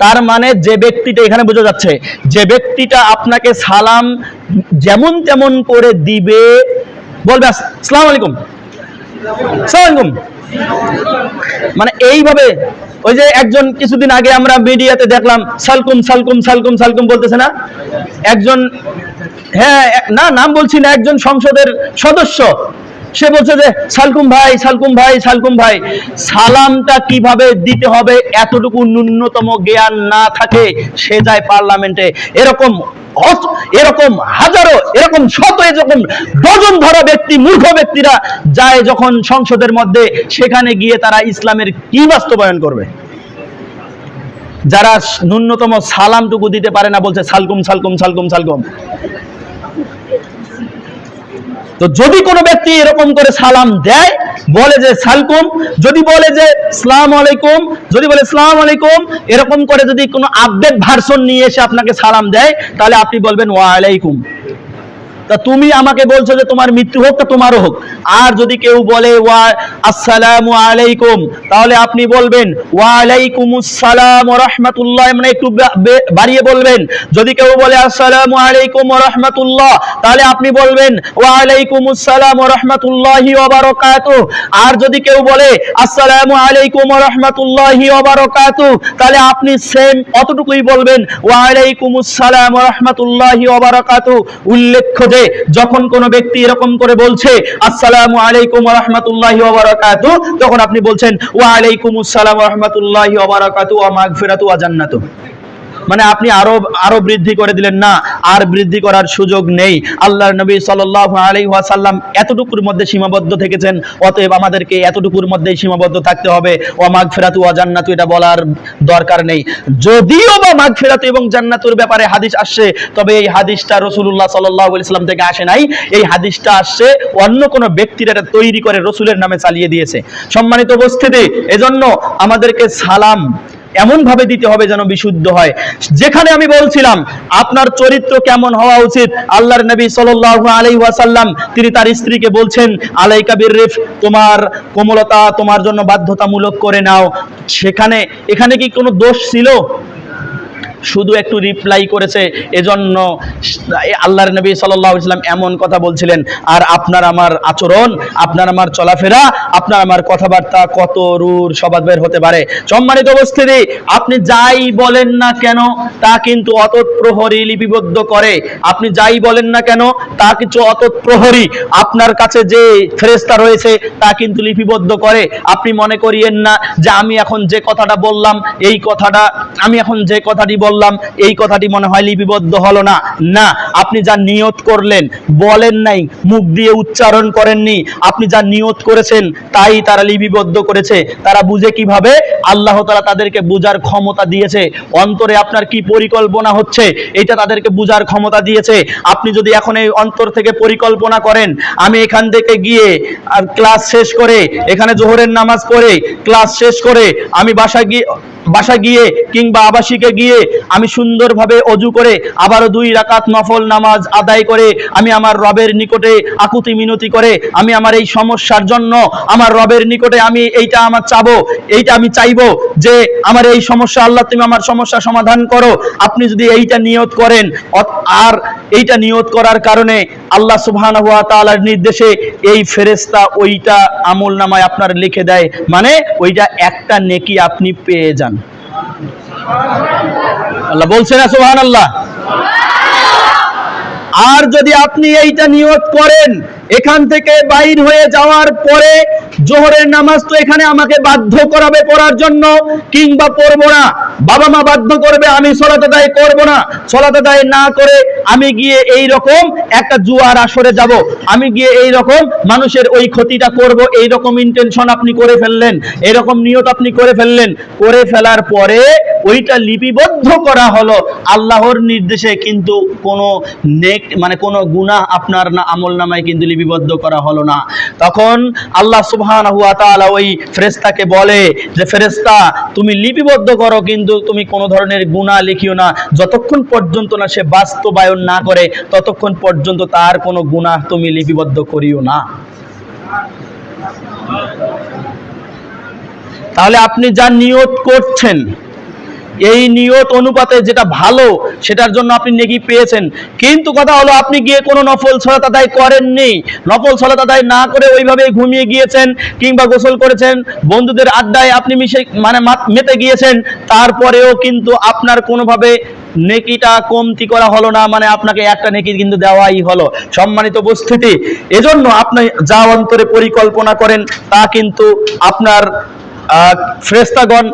তার মানে যে ব্যক্তিটা, এখানে বোঝা যাচ্ছে যে ব্যক্তিটা আপনাকে সালাম যেমন তেমন করে দিবে, বলবে আসসালামু আলাইকুম, মানে এইভাবে। ওই যে একজন কিছুদিন আগে আমরা মিডিয়াতে দেখলাম সালকুম সালকুম সালকুম সালকুম বলতেছে না একজন, হ্যাঁ না নাম বলছি না, একজন সংসদের সদস্য, সে বলছে যে সালকুম ভাই সালকুম ভাই সালকুম ভাই। সালামটা কিভাবে দিতে হবে এতটুকু ন্যূনতম জ্ঞান না থাকে সে যায় পার্লামেন্টে। এরকম হাজারো, এরকম শত, এরকম ডজন ধরা ব্যক্তি, মূর্খ ব্যক্তিরা যায় যখন সংসদের মধ্যে, সেখানে গিয়ে তারা ইসলামের কি বাস্তবায়ন করবে? যারা ন্যূনতম সালামটুকু দিতে পারে না বলছে সালকুম সালকুম সালকুম সালকুম। তো যদি কোনো ব্যক্তি এরকম করে সালাম দেয়, বলে যে সালকুম, যদি বলে যে আসসালামু আলাইকুম, যদি বলে আসসালামু আলাইকুম, এরকম করে যদি কোনো আপডেট ভার্সন নিয়ে এসে আপনাকে সালাম দেয়, তাহলে আপনি বলবেন ওয়া আলাইকুম। তা তুমি আমাকে বলছো যে তোমার মৃত্যু হোক, তা তোমারও হোক। আর যদি কেউ বলে ওয়া আসসালামু আলাইকুম, তাহলে আপনি বলবেন ওয়া আলাইকুমুস সালাম ওয়া রাহমাতুল্লাহ, মানে একটু বাড়িয়ে বলবেন। যদি কেউ বলে আসসালামু আলাইকুম ওয়া রাহমাতুল্লাহ, তাহলে আপনি বলবেন ওয়া আলাইকুমুস সালাম ওয়া রাহমাতুল্লাহি ওয়া বারাকাতুহু। আর যদি কেউ বলে আসসালামু আলাইকুম ওয়া রাহমাতুল্লাহি ওয়া বারাকাতুহু, তাহলে আপনি সেম অতটুকুই বলবেন ওয়া আলাইকুমুস সালাম ওয়া রাহমাতুল্লাহি ওয়া বারাকাতুহু। উল্লেখ্য যে যখন কোনো ব্যক্তি এরকম করে বলছে আসসালামু আলাইকুম ওয়া রাহমাতুল্লাহি ওয়া বারাকাতুহু, তখন আপনি বলছেন ওয়া আলাইকুমুস সালাম ওয়া রাহমাতুল্লাহি ওয়া বারাকাতুহু ওয়া মাগফিরাতু ওয়া জান্নাতু। মানে আপনি আরো বৃদ্ধি করে দিলেন না, আর বৃদ্ধি করার সুযোগ নেই। আল্লাহর নবী সাল্লাল্লাহু আলাইহি ওয়াসাল্লাম এতটুকুর মধ্যে সীমাবদ্ধ থেকেছেন, অতএব আমাদেরকে এতটুকুর মধ্যেই সীমাবদ্ধ থাকতে হবে। ওয়া মাগফিরাতু ওয়া জান্নাতু এটা বলার দরকার নেই। যদিও বা মাগফিরাতু এবং জান্নাতুর ব্যাপারে হাদিস আসছে, তবে এই হাদিসটা রাসূলুল্লাহ সাল্লাল্লাহু আলাইহি ওয়াসাল্লাম থেকে আসে নাই। এই হাদিসটা আসছে অন্য কোনো ব্যক্তির এটা তৈরি করে রাসূলের নামে চালিয়ে দিয়েছে। সম্মানিত উপস্থিতি, এজন্য আমাদেরকে সালাম এমন ভাবে দিতে হবে যেন বিশুদ্ধ হয়। যেখানে আমি বলছিলাম আপনার চরিত্র কেমন হওয়া উচিত, আল্লাহর নবী সাল্লাল্লাহু আলাইহি ওয়াসাল্লাম তিনি তার স্ত্রীকে বলছেন আলাইকা বিররিফক, তোমার কোমলতা তোমার জন্য বাধ্যতামূলক করে নাও। এখানে কি কোনো দোষ ছিল? শুধু একটু রিপ্লাই করেছে, এজন্য আল্লাহর নবী সাল্লাল্লাহু আলাইহি ওয়াসাল্লাম এমন কথা বলছিলেন। আর আপনার আমার আচরণ, আপনার আমার চলাফেরা, আপনার আমার কথাবার্তা কত রূঢ় স্বভাবের হতে পারে। সম্মানিত উপস্থিতি, আপনি যাই বলেন না কেন তা কিন্তু অতৎ প্রহরী লিপিবদ্ধ করে। আপনি যাই বলেন না কেন তা কিছু অতৎ প্রহরী আপনার কাছে যে ফেরেশতা রয়েছে তা কিন্তু লিপিবদ্ধ করে। আপনি মনে করিয়েন না যে আমি এখন যে কথাটা বললাম, এই কথাটা আমি এখন যে কথাটি বললাম করলাম, এই কথাটি মনে হয় লিপিবদ্ধ হলো না। না, আপনি যা নিয়ত করলেন, বলেন নাই, মুখ দিয়ে উচ্চারণ করেননি, আপনি যা নিয়ত করেছেন তাই তারা লিপিবদ্ধ করেছে। তারা বুঝে কিভাবে? আল্লাহ তাআলা তাদেরকে বুঝার ক্ষমতা দিয়েছে। অন্তরে আপনার কি পরিকল্পনা হচ্ছে এটা তাদেরকে বুঝার ক্ষমতা দিয়েছে। আপনি যদি এখন এই অন্তর থেকে পরিকল্পনা করেন, আমি এখান থেকে গিয়ে আর ক্লাস শেষ করে, এখানে জোহরের নামাজ পড়ে ক্লাস শেষ করে আমি বাসা গিয়ে কিংবা আবাসিকে গিয়ে আমি সুন্দরভাবে অজু করে আবারও 2 রাকাত নফল নামাজ আদায় করে আমি আমার রবের নিকটে আকুতি মিনতি করে আমি আমার এই সমস্যার জন্য আমার রবের নিকটে আমি এইটা আমার এইটা আমি চাইবো যে আমার এই সমস্যা, আল্লাহ তুমি আমার সমস্যা সমাধান করো। আপনি যদি এইটা নিয়ত করেন, আর এইটা নিয়ত করার কারণে আল্লাহ সুবহানাহু ওয়া তাআলার নির্দেশে এই ফেরেশতা ওইটা আমলনামায় আপনার লিখে দেয়, মানে ওইটা একটা নেকি আপনি পেয়ে যান। আল্লাহ বলছে না সুবহানাল্লাহ? আর যদি আপনি এইটা নিয়ত করেন, এখান থেকে বাইর হয়ে যাওয়ার পরে জোহরের নামাজ তো এখানে আমাকে বাধ্য করাবে পড়ার জন্য, কিংবা পড়বো না, বাবা মা বাধ্য করবে, আমি সালাত আদায় করব না, সালাত আদায় না করে আমি গিয়ে এই রকম একটা জুয়ার আসরে যাব, আমি গিয়ে এই রকম মানুষের ওই ক্ষতিটা করব, এই রকম ইন্টেনশন আপনি করে ফেললেন, এরকম নিয়ত আপনি করে ফেললেন। করে ফেলার পরে ওইটা লিপিবদ্ধ করা হলো আল্লাহর নির্দেশে, কিন্তু কোনো মানে কোনো গুনাহ আপনার না আমলনামায় কিন্তু লিপিবদ্ধ করা হলো না। তখন আল্লাহ সুবহানাহু ওয়া তাআলা ওই ফেরেশতাকে বলে যে ফেরেশতা তুমি লিপিবদ্ধ করো, কিন্তু তুমি কোনো ধরনের গুনাহ লিখিও না, যতক্ষণ পর্যন্ত না সে বাস্তবায়ন না করে ততক্ষণ পর্যন্ত তার কোনো গুনাহ তুমি লিপিবদ্ধ করিও না। তাহলে আপনি যা নিয়ত করছেন, এই নিয়ত অনুপাতে যেটা ভালো সেটার জন্য আপনি নেকি পেয়েছেন। কিন্তু কথা হলো আপনি গিয়ে কোনো নফল সালাত আদায় করেননি, নফল সালাত আদায় না করে ওইভাবে ঘুমিয়ে গিয়েছেন কিংবা গোসল করেছেন, বন্ধুদের আড্ডায় আপনি মেতে গিয়েছেন, তারপরেও কিন্তু আপনার কোনোভাবে নেকিটা কমতি করা হলো না, মানে আপনাকে একটা নেকি কিন্তু দেওয়াই হলো। সম্মানিত উপস্থিতি, এজন্য আপনি যা অন্তরে পরিকল্পনা করেন তা কিন্তু আপনার ফেরেশতাগণ,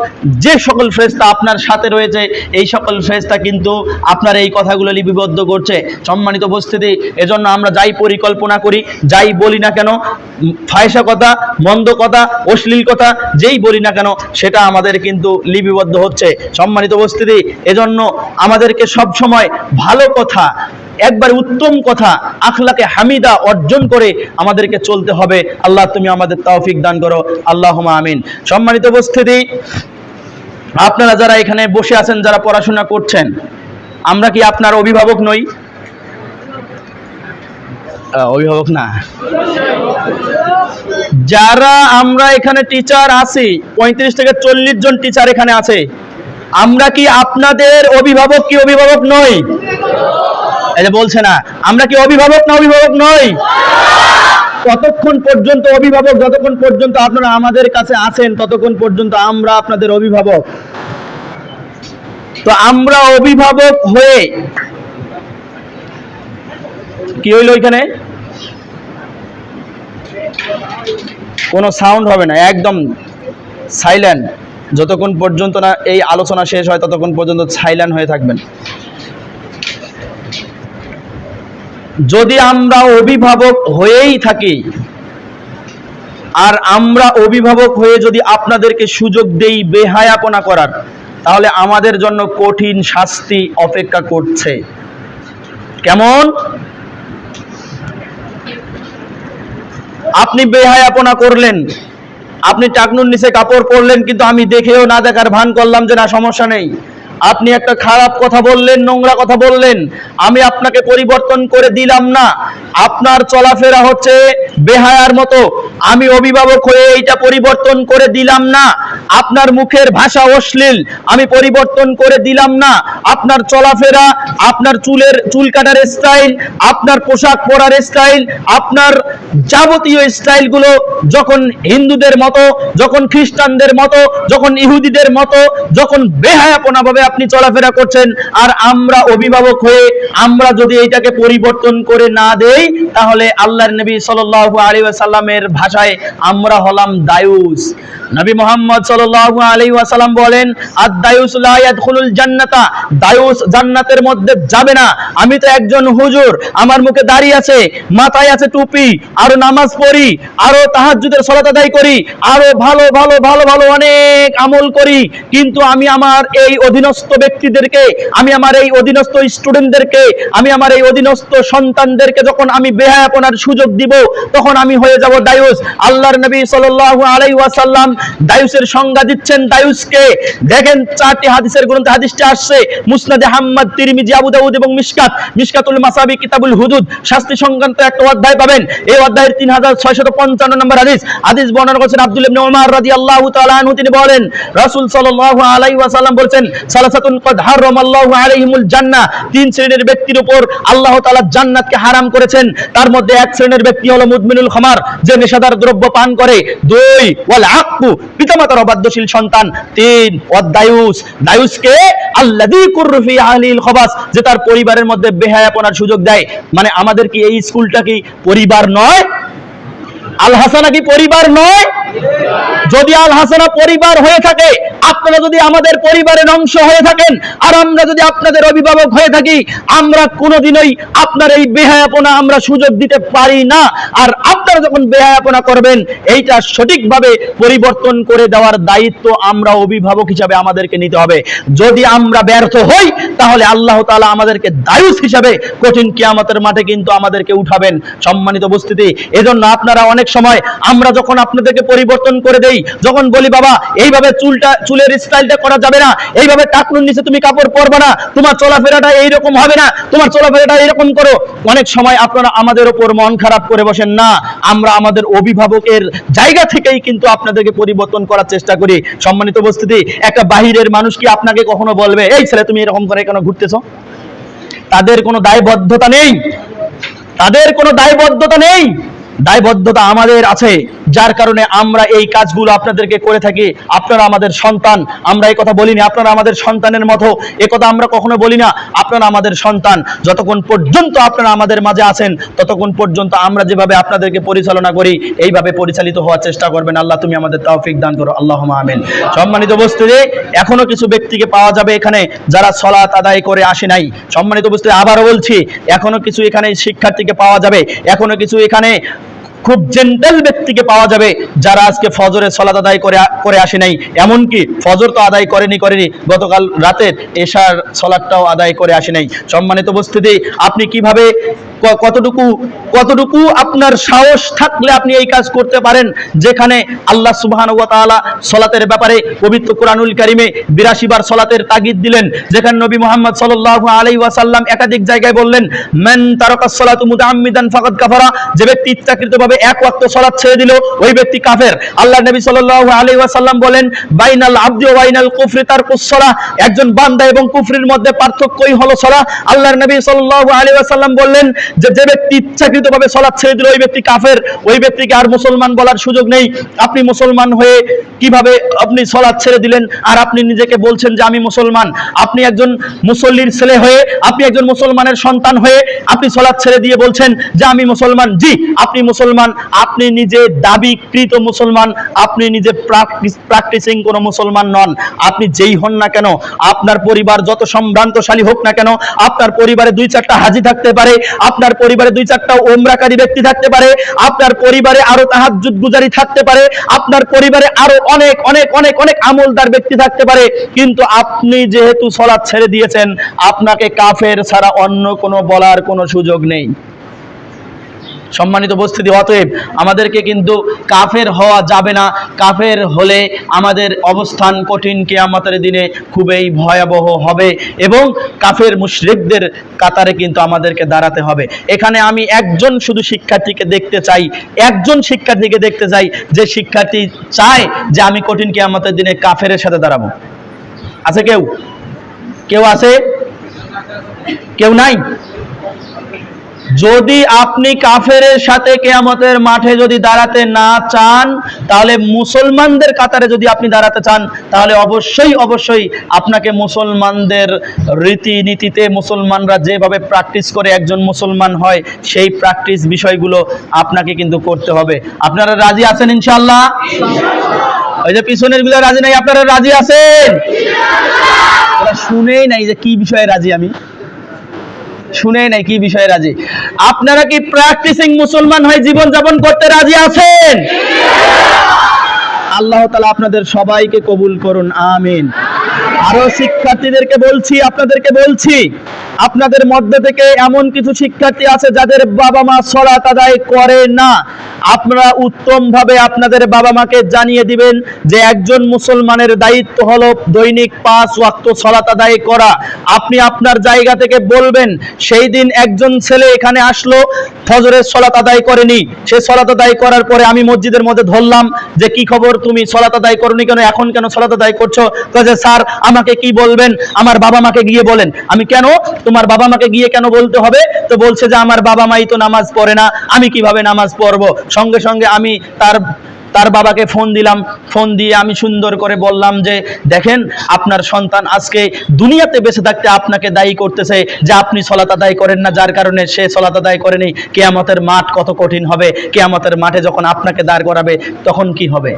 যে সকল ফেরেশতা আপনার সাথে রয়েছে এই সকল ফেরেশতা কিন্তু আপনার এই কথাগুলো লিপিবদ্ধ করছে। সম্মানিত উপস্থিতি, এজন্য আমরা যাই পরিকল্পনা করি, যাই বলি না কেন, ফাহিশা কথা, মন্দ কথা, অশ্লীল কথা যেই বলি না কেন সেটা আমাদের কিন্তু লিপিবদ্ধ হচ্ছে। সম্মানিত উপস্থিতি, এজন্য আমাদেরকে সব সময় ভালো কথা, একবার উত্তম কথা, আখলাকে হামিদা অর্জন করে আমাদেরকে চলতে হবে। আল্লাহ তুমি আমাদের তৌফিক দান করো, আল্লাহুম্মা আমিন। সম্মানিত উপস্থিতি, আপনারা যারা এখানে বসে আছেন, যারা পড়াশোনা করছেন, আমরা কি আপনার অভিভাবক নই? অভিভাবক না। যারা আমরা এখানে টিচার আছি, 35 থেকে 40 জন টিচার এখানে আছে, আমরা কি আপনাদের অভিভাবক কি অভিভাবক নই? এই যে বলছে না, আমরা কি অভিভাবক না অভিভাবক নই? ততক্ষণ পর্যন্ত অভিভাবক, যতক্ষণ পর্যন্ত আপনারা আমাদের কাছে আছেন ততক্ষণ পর্যন্ত আমরা আপনাদের অভিভাবক। তো আমরা অভিভাবক হয়ে কি হইলো, এখানে কোনো সাউন্ড হবে না, একদম সাইলেন্ট, যতক্ষণ পর্যন্ত না এই আলোচনা শেষ হয় ততক্ষণ পর্যন্ত সাইলেন্ট হয়ে থাকবেন। যদি আমরা অভিভাবক হয়েই থাকি, আর আমরা অভিভাবক হয়ে যদি আপনাদেরকে সুযোগ দেই বেহায়াপনা করার, তাহলে আমাদের জন্য কঠিন শাস্তি অপেক্ষা করছে। কেমন? আপনি বেহায়াপনা করলেন, আপনি টাকনুর নিচে কাপড় পরলেন, কিন্তু আমি দেখেও না দেখার ভান করলাম যে না সমস্যা নেই। আপনি একটা খারাপ কথা বললেন, নোংরা কথা বললেন, আমি আপনাকে পরিবর্তন করে দিলাম না, আপনার চলাফেরা হচ্ছে বেহায়ার মতো, আমি অভিভাবক হয়ে এইটা পরিবর্তন করে দিলাম না। আপনার মুখের ভাষা অশ্লীল, আমি পরিবর্তন করে দিলাম না। আপনার চলাফেরা, আপনার চুল কাটার স্টাইল, আপনার পোশাক পরার স্টাইল, আপনার যাবতীয় স্টাইলগুলো যখন হিন্দুদের মতো, যখন খ্রিস্টানদের মতো, যখন ইহুদিদের মতো, যখন বেহায়াপনা ভাবে আপনি চলাফেরা করছেন, আর আমরা অভিভাবক হয়ে আমরা যদি এইটাকে পরিবর্তন করে না দেই, তাহলে আল্লাহর নবী সাল্লাল্লাহু আলাইহি ওয়াসাল্লামের ভাষা ভাষায় আমরা হলাম দায়ুস। নবী মুহাম্মদ সাল্লাল্লাহু আলাইহি ওয়াসাল্লাম বলেন, আদ-দায়ুস লা ইয়াদখুলুল জান্নাতা, দায়ুস জান্নাতের মধ্যে যাবে না। আমি তো একজন হুজুর, আমার মুখে দাড়ি আছে, মাথায় আছে টুপি, আরো নামাজ পড়ি, আরো তাহাজ্জুদের সালাত আদায় করি, আরো ভালো ভালো ভালো ভালো অনেক আমল করি, কিন্তু আমি আমার এই অধীনস্থ ব্যক্তিদেরকে, আমি আমার এই অধীনস্থ স্টুডেন্টদেরকে, আমি আমার এই অধীনস্থ সন্তানদেরকে যখন আমি বেহায়াপনার সুযোগ দিব, তখন আমি হয়ে যাব দায়ুস। আল্লাহর নবী সাল্লাল্লাহু আলাইহি ওয়াসাল্লাম দায়ুসের সংজ্ঞা দিচ্ছেন। দায়ুসকে দেখেন, 4টি হাদিসের গ্রন্থে হাদিসটি আসছে, মুসনাদে আহমদ, তিরমিজি, আবু দাউদ এবং মিশকাতুল মাসাবি, কিতাবুল হুদুদ, শাস্তি সংক্রান্ত একটা অধ্যায় পাবেন। এই অধ্যায়ের 3655 নম্বর হাদিস বর্ণনা করেছেন আব্দুল্লাহ ইবনে উমর রাদিয়াল্লাহু তাআলা আনহু। তিনি বলেন, রাসূল সাল্লাল্লাহু আলাইহি ওয়াসাল্লাম বলেছেন, সালাসাতুন কদ হারামাল্লাহু আলাইহিমুল জান্নাহ, 3 শ্রেণীর ব্যক্তির উপর আল্লাহ তাআলা জান্নাতকে হারাম করেছেন। তার মধ্যে 1 শ্রেণীর ব্যক্তি হলো মুদমিনুল খামার, যে নেশাদার দ্রব্য পান করে। 2 ওয়াল আক্কু, পিতামাতার অবাধ্যশীল সন্তান। 3 ওয়াদ-দায়ুস, দায়ুসকে আল্লাযী কুররু ফি আহলিল খাবাস, যে তার পরিবারের মধ্যে বেহায়াপনার সুযোগ দেয়। মানে আমাদের কি এই স্কুলটা কি পরিবার নয়? আল হাসানা কি পরিবার নয়? যদি আল হাসানা পরিবার হয়ে থাকে, আপনারা যদি আমাদের পরিবারের অংশ হয়ে থাকেন, আর আমরা যদি আপনাদের অভিভাবক হয়ে থাকি, আমরা কোনোদিনই আপনার এই বেহায়াপনা আমরা সুযোগ দিতে পারি না। আর আপনারা যখন বেহায়াপনা করবেন, এইটা সঠিকভাবে পরিবর্তন করে দেওয়ার দায়িত্ব আমরা অভিভাবক হিসাবে আমাদেরকে নিতে হবে। যদি আমরা ব্যর্থ হই, তাহলে আল্লাহ তাআলা আমাদেরকে দায়ুস হিসাবে কঠিন কিয়ামতের মাঠে কিন্তু আমাদেরকে উঠাবেন। সম্মানিত উপস্থিতি, এজন্য আপনারা অনেক সময় আমরা যখন আপনাদেরকে পরিবর্তন করে দেই, যখন বলি বাবা এইভাবে চুলের স্টাইলটা করা যাবে না, এইভাবে টাকনুর নিচে তুমি কাপড় পরবে না, তোমার চলাফেরাটা এইরকম হবে না, তোমার চলাফেরাটা এরকম করো, অনেক সময় আপনারা আমাদের উপর মন খারাপ করে বসেন না। আমরা আমাদের অভিভাবকের জায়গা থেকেই কিন্তু আপনাদেরকে পরিবর্তন করার চেষ্টা করি। সম্মানিত উপস্থিতি, একটা বাহিরের মানুষ কি আপনাকে কখনো বলবে, এই ছেলে তুমি এরকম করে কেন ঘুরতেছো? তাদের কোনো দায়বদ্ধতা নেই, তাদের কোনো দায়বদ্ধতা নেই। দায়বদ্ধতা আমাদের আছে, যার কারণে আমরা এই কাজগুলো আপনাদেরকে করে থাকি। আপনারা আমাদের সন্তান, আমরা এই কথা বলি না আপনারা আমাদের সন্তানের মতো, এ কথা আমরা কখনো বলি না। আপনারা আমাদের সন্তান, যতক্ষণ পর্যন্ত আপনারা আমাদের মাঝে আছেন, ততক্ষণ পর্যন্ত আমরা যেভাবে আপনাদেরকে পরিচালনা করি, এইভাবে পরিচালিত হওয়ার চেষ্টা করবেন। আল্লাহ তুমি আমাদের তৌফিক দান করো, আল্লাহুম্মা আমিন। সম্মানিত উপস্থিতি, এখনো কিছু ব্যক্তিকে পাওয়া যাবে এখানে যারা সালাত আদায় করে আসে নাই। সম্মানিত উপস্থিতি, আবারও বলছি, এখনো কিছু এখানে শিক্ষার্থীকে পাওয়া যাবে, এখনো কিছু এখানে খুব জেন্টাল ব্যক্তিকে পাওয়া যাবে যারা আজকে ফজরের সালাত আদায় করে আসে নাই। এমনকি ফজর তো আদায় করেনি, গতকাল রাতের এশার সালাতটাও আদায় করে আসে নাই। সম্মানিত উপস্থিতি, আপনি কিভাবে কতটুকু আপনার সাহস থাকলে আপনি এই কাজ করতে পারেন, যেখানে আল্লাহ সুবহানাহু ওয়া তাআলা সালাতের ব্যাপারে পবিত্র কুরআনুল কারীমে 82 বার সালাতের তাগিদ দিলেন, যেখানে নবী মুহাম্মদ সাল্লাল্লাহু আলাইহি ওয়াসাল্লাম একাধিক জায়গায় বললেন, মান তারাকাস সালাতু মুতাআম্মিদান ফাকাদ কাফারা, যে ব্যক্তি ইচ্ছাকৃতভাবে এক ওয়াক্ত সালাত ছেড়ে দিল, ওই ব্যক্তি কাফের। আল্লাহ নবী সাল্লাল্লাহু আলাইহি ওয়াসাল্লাম বলেন, বাইনাল আবদি ওয়া বাইনাল কুফরি তারকুস সালাহ, একজন বান্দা এবং কুফরির মধ্যে পার্থক্যই হলো সালাহ। আল্লাহর নবী সাল্লাল্লাহু আলাইহি ওয়াসাল্লাম বললেন যে ব্যক্তি ইচ্ছাকৃতভাবে সালাত ছেড়ে দিল, ওই ব্যক্তি কাফের, ওই ব্যক্তিকে আর মুসলমান বলার সুযোগ নেই। আপনি মুসলমান হয়ে কিভাবে আপনি সালাত ছেড়ে দিলেন, আর আপনি নিজেকে বলছেন যে আমি মুসলমান? আপনি একজন মুসল্লির ছেলে হয়ে, আপনি একজন মুসলমানের সন্তান হয়ে আপনি সালাত ছেড়ে দিয়ে বলছেন যে আমি মুসলমান। জি, আপনি মুসলমান, আপনি নিজে দাবিকৃত মুসলমান, আপনি নিজে প্র্যাকটিসিং কোনো মুসলমান নন। আপনি যেই হন না কেন, আপনার পরিবার যত সম্ভ্রান্তশালী হোক না কেন, আপনার পরিবারে 2-4টা হাজি থাকতে পারে, আপনার পরিবারে 2-4টা ওমরাকারী ব্যক্তি থাকতে পারে, আপনার পরিবারে আরো তাহাজ্জুদ গুজারি থাকতে পারে, আপনার পরিবারে আরো অনেক অনেক অনেক অনেক আমলদার ব্যক্তি থাকতে পারে, কিন্তু আপনি যেহেতু সালাত ছেড়ে দিয়েছেন, আপনাকে কাফের ছাড়া অন্য কোনো বলার কোনো সুযোগ নেই। সম্মানিত উপস্থিতি, অতএব আমাদেরকে কিন্তু কাফের হওয়া যাবে না। কাফের হলে আমাদের অবস্থান কঠিন কিয়ামতের দিনে খুবই ভয়াবহ হবে, এবং কাফের মুশরিকদের কাতারে কিন্তু আমাদেরকে দাঁড়াতে হবে। এখানে আমি একজন শুধু শিক্ষার্থীকে দেখতে চাই, একজন শিক্ষার্থীকে দেখতে চাই, যে শিক্ষার্থী চায় যে আমি কঠিন কিয়ামতের দিনে কাফেরের সাথে দাঁড়াবো। আছে কেউ? কেউ আছে? কেউ নাই? যদি আপনি কাফেরের সাথে কিয়ামতের মাঠে যদি দাঁড়াতে না চান, তাহলে মুসলমানদের কাতারে যদি আপনি দাঁড়াতে চান, তাহলে অবশ্যই অবশ্যই আপনাকে মুসলমানদের রীতিনীতিতে, মুসলমানরা যেভাবে প্র্যাকটিস করে একজন মুসলমান হয়, সেই প্র্যাকটিস বিষয়গুলো আপনাকে কিন্তু করতে হবে। আপনারা রাজি আছেন ইনশাআল্লাহ? ওই যে পিছনের গুলো রাজি নাই, আপনারা রাজি আছেন? ওরা শুনেই নাই যে কি বিষয়ে রাজি, আমি শুনেই নাই কি বিষয়ে রাজি। আপনারা কি প্র্যাকটিসিং মুসলমান হয়ে জীবন যাপন করতে রাজি আছেন? আল্লাহ তাআলা আপনাদের সবাইকে কবুল করুন, আমিন। আরো শিক্ষার্থীদেরকে বলছি, আপনাদেরকে বলছি, আপনাদের মধ্যে থেকে এমন কিছু শিক্ষার্থী আছে যাদের বাবা মা সালাত আদায় করে না। আপনারা উত্তম ভাবে আপনাদের বাবা মাকে জানিয়ে দিবেন যে একজন মুসলমানের দায়িত্ব হলো দৈনিক 5 ওয়াক্ত সালাত আদায় করা। আপনি আপনার জায়গা থেকে বলবেন, সেই দিন একজন ছেলে এখানে আসলো, ফজরের সালাত আদায় করেনি। সে সালাত আদায় করার পরে আমি মসজিদের মধ্যে ধরলাম যে কি খবর, তুমি সালাত আদায় করনি কেন, এখন কেন সালাত আদায় করছো? কাজে স্যার আমাকে কি বলবেন, আমার বাবা মাকে গিয়ে বলেন। আমি কেন, তোমার বাবা মাকে গিয়ে কেন বলতে হবে? তো বলছে যে আমার বাবা মাই তো নামাজ পড়ে না, আমি কিভাবে নামাজ পড়বো? সঙ্গে সঙ্গে আমি তার বাবাকে ফোন দিলাম। ফোন দিয়ে আমি সুন্দর করে বললাম যে দেখেন, আপনার সন্তান আজকে দুনিয়াতে বেঁচে থাকতে আপনাকে দায়ী করতেছে যে আপনি সালাত আদায় করেন না, যার কারণে সে সালাত আদায় করেনি। কিয়ামতের মাঠ কত কঠিন হবে, কিয়ামতের মাঠে যখন আপনাকে দাঁড় করাবে তখন কি হবে?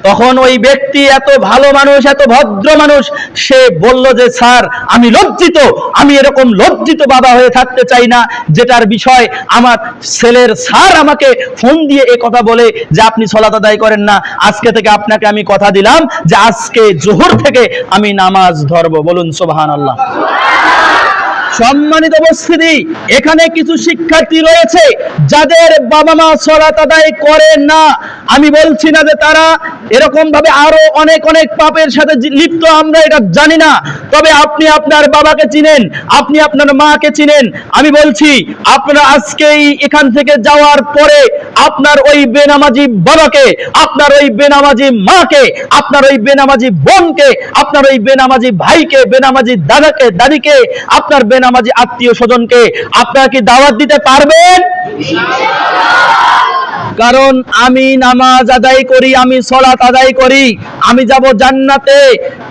তখন ওই ব্যক্তি, এত ভালো মানুষ, এত ভদ্র মানুষ, সে বলল যে স্যার আমি লজ্জিত, আমি এরকম লজ্জিত বাবা হয়ে থাকতে চাই না যেটার বিষয় আমার ছেলের স্যার আমাকে ফোন দিয়ে এ কথা বলে যে আপনি সালাত আদায় করেন না। আজকে থেকে আপনাকে আমি কথা দিলাম যে আজকে জোহর থেকে আমি নামাজ ধরবো। বলুন সুবহানাল্লাহ। সম্মানিত উপস্থিতি, এখানে কিছু শিক্ষার্থী রয়েছে যাদের বাবা মা সালাত আদায় করে না। আমি বলছি না যে তারা এরকম ভাবে আরো অনেক অনেক পাপের সাথে লিপ্ত, আমরা এটা জানি না। তবে আপনি আপনার বাবাকে চিনেন, আপনি আপনার মাকে চিনেন। আমি বলছি আপনারা আজকেই এখান থেকে যাওয়ার পরে আপনার ওই বেনামাজি বাবাকে, আপনার ওই বেনামাজি মাকে, আপনার ওই বেনামাজি বোনকে, আপনার ওই বেনামাজি ভাইকে, বেনামাজি দাদাকে, দাদিকে, আপনার বেনামাজি আত্মীয় স্বজনকে আপনারা কি দাওয়াত দিতে পারবেন? কারণ আমি নামাজ আদায় করি, আমি সালাত আদায় করি, আমি যাব জান্নাতে।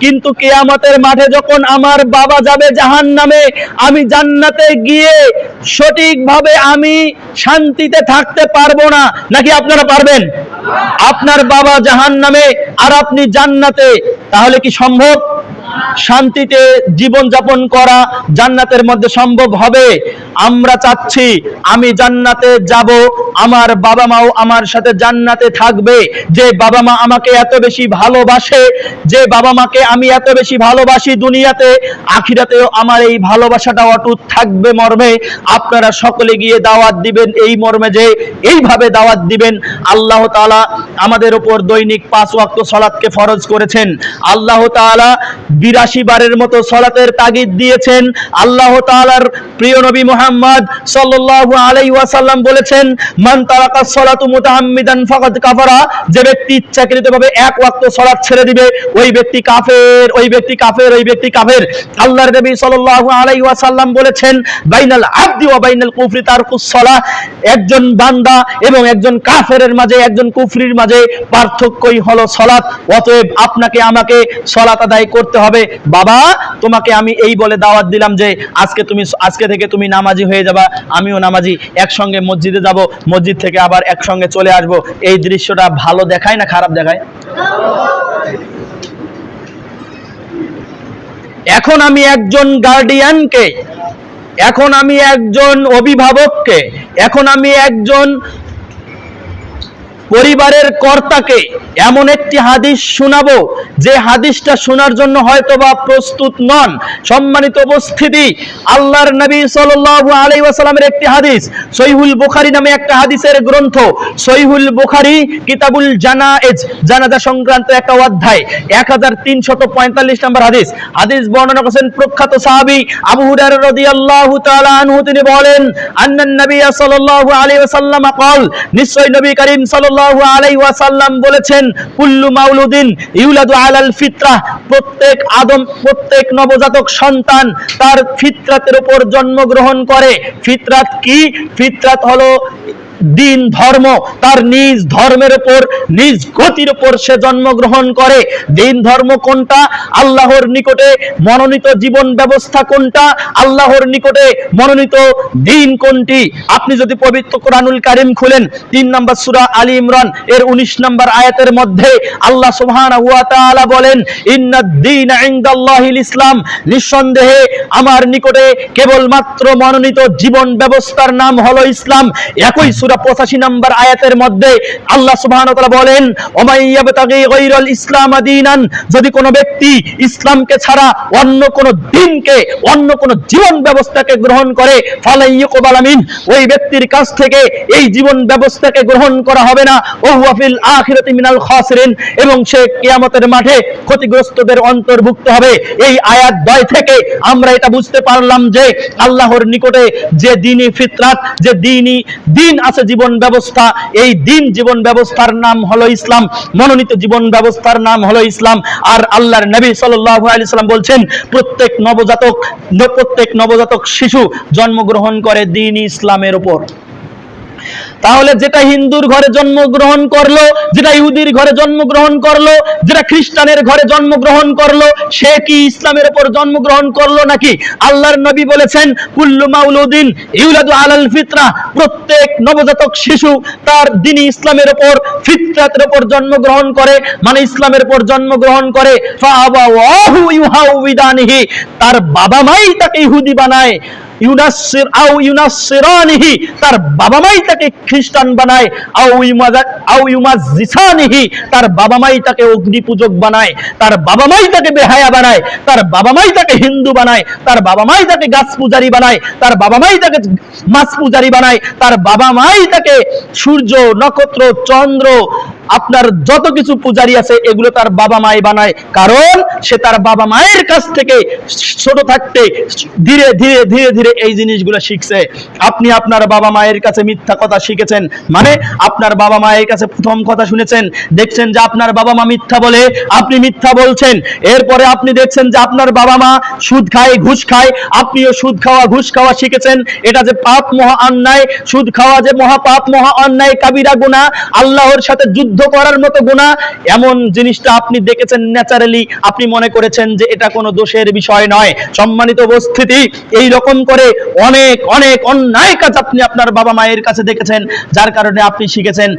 কিন্তু কিয়ামতের মাঠে যখন আমার বাবা যাবে জাহান্নামে, আমি জান্নাতে গিয়ে সঠিকভাবে আমি শান্তিতে থাকতে পারবো না। নাকি আপনারা পারবেন? আপনার বাবা জাহান্নামে আর আপনি জান্নাতে, তাহলে কি সম্ভব শান্তিতে জীবন যাপন করা জান্নাতের মধ্যে সম্ভব হবে? আমরা চাচ্ছি আমি জান্নাতে যাব, আমার বাবা মাও আমার সাথে জান্নাতে থাকবে। যে বাবা মা আমাকে এত বেশি ভালোবাসে, যে বাবা মাকে আমি এত বেশি ভালোবাসি দুনিয়াতে, আখিরাতেও আমার এই ভালোবাসাটা অটুট থাকবে মর্মে আপনারা সকলে গিয়ে দাওয়াত দিবেন, এই মর্মে যে এইভাবে দাওয়াত দিবেন। আল্লাহ তাআলা আমাদের উপর দৈনিক 5 ওয়াক্ত সালাতকে ফরজ করেছেন। আল্লাহ তাআলা 82 বারের মতো সালাতের তাগিদ দিয়েছেন। আল্লাহ তাআলার প্রিয় নবী মুহাম্মদ সাল্লাল্লাহু আলাইহি ওয়াসাল্লাম বলেছেন, মান তারাকা সালাতু মুতাআম্মিদান ফাকাদ কাফারা, যে ব্যক্তি ইচ্ছাকৃতভাবে 1 ওয়াক্ত সালাত ছেড়ে দিবে ওই ব্যক্তি কাফের, ওই ব্যক্তি কাফের, ওই ব্যক্তি কাফের। আল্লাহর নবী সাল্লাল্লাহু আলাইহি ওয়াসাল্লাম বলেছেন, বাইনাল আবদি ওয়া বাইনাল কুফরি তারকুস সালাহ, একজন বান্দা এবং একজন কাফেরের মাঝে, একজন কুফরির মাঝে পার্থক্যই হলো সালাত। অতএব আপনাকে আমাকে সালাত আদায় করতে হবে। বাবা তোমাকে আমি এই বলে দাওয়াত দিলাম যে আজকে থেকে তুমি নামাজি হয়ে যাবা, আমিও নামাজি, একসঙ্গে মসজিদে যাব, মসজিদ থেকে আবার একসঙ্গে চলে আসব। এই দৃশ্যটা ভালো দেখায় না খারাপ দেখায়? এখন আমি একজন গার্ডিয়ানকে, এখন আমি একজন অভিভাবককে, এখন আমি একজন পরিবারের কর্তাকে এমন একটি হাদিস শোনাবো যে হাদিসটা শোনার জন্য হয়তোবা প্রস্তুত নন। সম্মানিত উপস্থিতি, আল্লাহর নবী সাল্লাল্লাহু আলাইহি ওয়াসাল্লামের একটি হাদিস, সহিহুল বুখারী নামে একটা হাদিসের গ্রন্থ, সহিহুল বুখারী কিতাবুল জানায়েজ, জানাজা সংক্রান্ত একটা অধ্যায়, 1345 নম্বর হাদিস। হাদিস বর্ণনা করেছেন প্রখ্যাত সাহাবী আবু হুরায়রা রাদিয়াল্লাহু তাআলা আনহু। তিনি বলেন, আন্নান নবী সাল্লাল্লাহু আলাইহি ওয়াসাল্লাম قال, নিশ্চয় নবী করিম সাল্লাল্লাহু সাল্লাল্লাহু আলাইহি ওয়াসাল্লাম বলেছেন, কুল্লু মাউলুদিন ইউলাদু আলাল ফিতরাহ, প্রত্যেক নবজাতক সন্তান তার ফিতরাতের উপর জন্মগ্রহণ করে। ফিতরাত কি? ফিতরাত হলো দিন ধর্ম, তার নিজ ধর্মের উপর, নিজ গতির উপর সে জন্মগ্রহণ করে। দিন ধর্ম কোনটা? আল্লাহর নিকটে মনোনীত জীবন ব্যবস্থা কোনটা? আল্লাহর নিকটে মনোনীত দিন কোনটি? আপনি যদি পবিত্র কোরআনুল কারীম খুলেন, 3 নম্বর সূরা আলী ইমরান এর 19 নম্বর আয়াতের মধ্যে আল্লাহ সুবহানাহু ওয়া তাআলা বলেন, ইন্নাদ-দীনা ইনদাল্লাহিল ইসলাম, নিঃসন্দেহে আমার নিকটে কেবলমাত্র মনোনীত জীবন ব্যবস্থার নাম হলো ইসলাম। একই সূরা 85 নম্বর আয়াতের মধ্যে আল্লাহ সুবহানাহু ওয়া তাআলা বলেন, ওমাইয়াবতাগি গায়রাল ইসলাম দীনান, যদি কোনো ব্যক্তি ইসলামকে ছাড়া অন্য কোনো দিনকে, অন্য কোনো জীবন ব্যবস্থাকে গ্রহণ করে, ফালাইয়ুকবালা মিন, ওই ব্যক্তির কাছ থেকে এই জীবন ব্যবস্থাকে গ্রহণ করা হবে না। ও হুয়া ফিল আখিরাতি মিনাল খাসিরিন, এবং সে কিয়ামতের মাঠে ক্ষতিগ্রস্তদের অন্তর্ভুক্ত হবে। এই আয়াত 2 থেকে আমরা এটা বুঝতে পারলাম যে আল্লাহর নিকটে যে দ্বীনি ফিতরাত, যে দ্বীনি দিন আছে, জীবন ব্যবস্থা, এই দিন জীবন ব্যবস্থার নাম হলো ইসলাম, মনোনীত জীবন ব্যবস্থার নাম হলো ইসলাম। আর আল্লাহর নবী সাল্লাল্লাহু আলাইহি সাল্লাম বলছেন, প্রত্যেক নবজাতক শিশু জন্মগ্রহণ করে দ্বীন ইসলামের উপর। তাহলে যেটা হিন্দুর ঘরে জন্মগ্রহণ করলো, যেটা ইহুদির ঘরে জন্মগ্রহণ করলো, যেটা খ্রিস্টানের ঘরে জন্মগ্রহণ করলো, সে কি ইসলামের উপর জন্মগ্রহণ করলো নাকি? আল্লাহর নবী বলেছেন, কুল্লু মাউলুদিন ইউলাদু আলাল ফিতরাহ, প্রত্যেক নবজাতক শিশু তার দ্বীনি ইসলামের উপর, ফিতরাতের উপর জন্মগ্রহণ করে, মানে ইসলামের উপর জন্মগ্রহণ করে। ফাআবাওয়াহু ইউহাউবিদানিহি, তার বাবা মাই তাকে ইহুদি বানায়, ইউনাসসিরানিহি, তার বাবা মাই তাকে খ্রিস্টান বানায়, আও ইউমাজ্জিসানিহি, তার বাবা মাই তাকে অগ্নি পূজক বানায়, তার বাবা মাই তাকে বেহায়া বানায়, তার বাবা মাই তাকে হিন্দু বানায়, তার বাবা মাই তাকে গাছ পূজারী বানায়, তার বাবা মাই তাকে মাছ পূজারী বানায়, তার বাবা মাই তাকে সূর্য, নক্ষত্র, চন্দ্র, আপনার যত কিছু পূজারী আছে এগুলো তার বাবা মাই বানায়। কারণ সে তার বাবা মায়ের কাছ থেকে ছোট থাকতে ধীরে ধীরে ধীরে ধীরে এই জিনিসগুলো শিখছে। আপনি আপনার বাবা মায়ের কাছে মিথ্যা কথা শিখেছেন, মানে আপনার বাবা মায়ের কাছে প্রথম কথা শুনেছেন, দেখছেন যে আপনার বাবা মা মিথ্যা বলে, আপনি মিথ্যা বলছেন। এরপরে আপনি দেখছেন যে আপনার বাবা মা সুদ খায়, ঘুষ খায়, আপনিও সুদ খাওয়া, ঘুষ খাওয়া শিখেছেন। এটা যে পাপ, মহা অন্যায়, সুদ খাওয়া যে মহা পাপ, মহা অন্যায়, কাবিরা গুনাহ, আল্লাহর সাথে যুদ্ধ করার মতো গুনাহ, এমন জিনিসটা আপনি দেখেছেন ন্যাচারালি, আপনি মনে করেছেন যে এটা কোনো দোষের বিষয় নয়। সম্মানিত উপস্থিতি, এই রকম করে অনেক অনেক অন্যায় কাজ আপনি আপনার বাবা মায়ের কাছে দেখেছেন, যার কারণে আপনি শিখেছেন।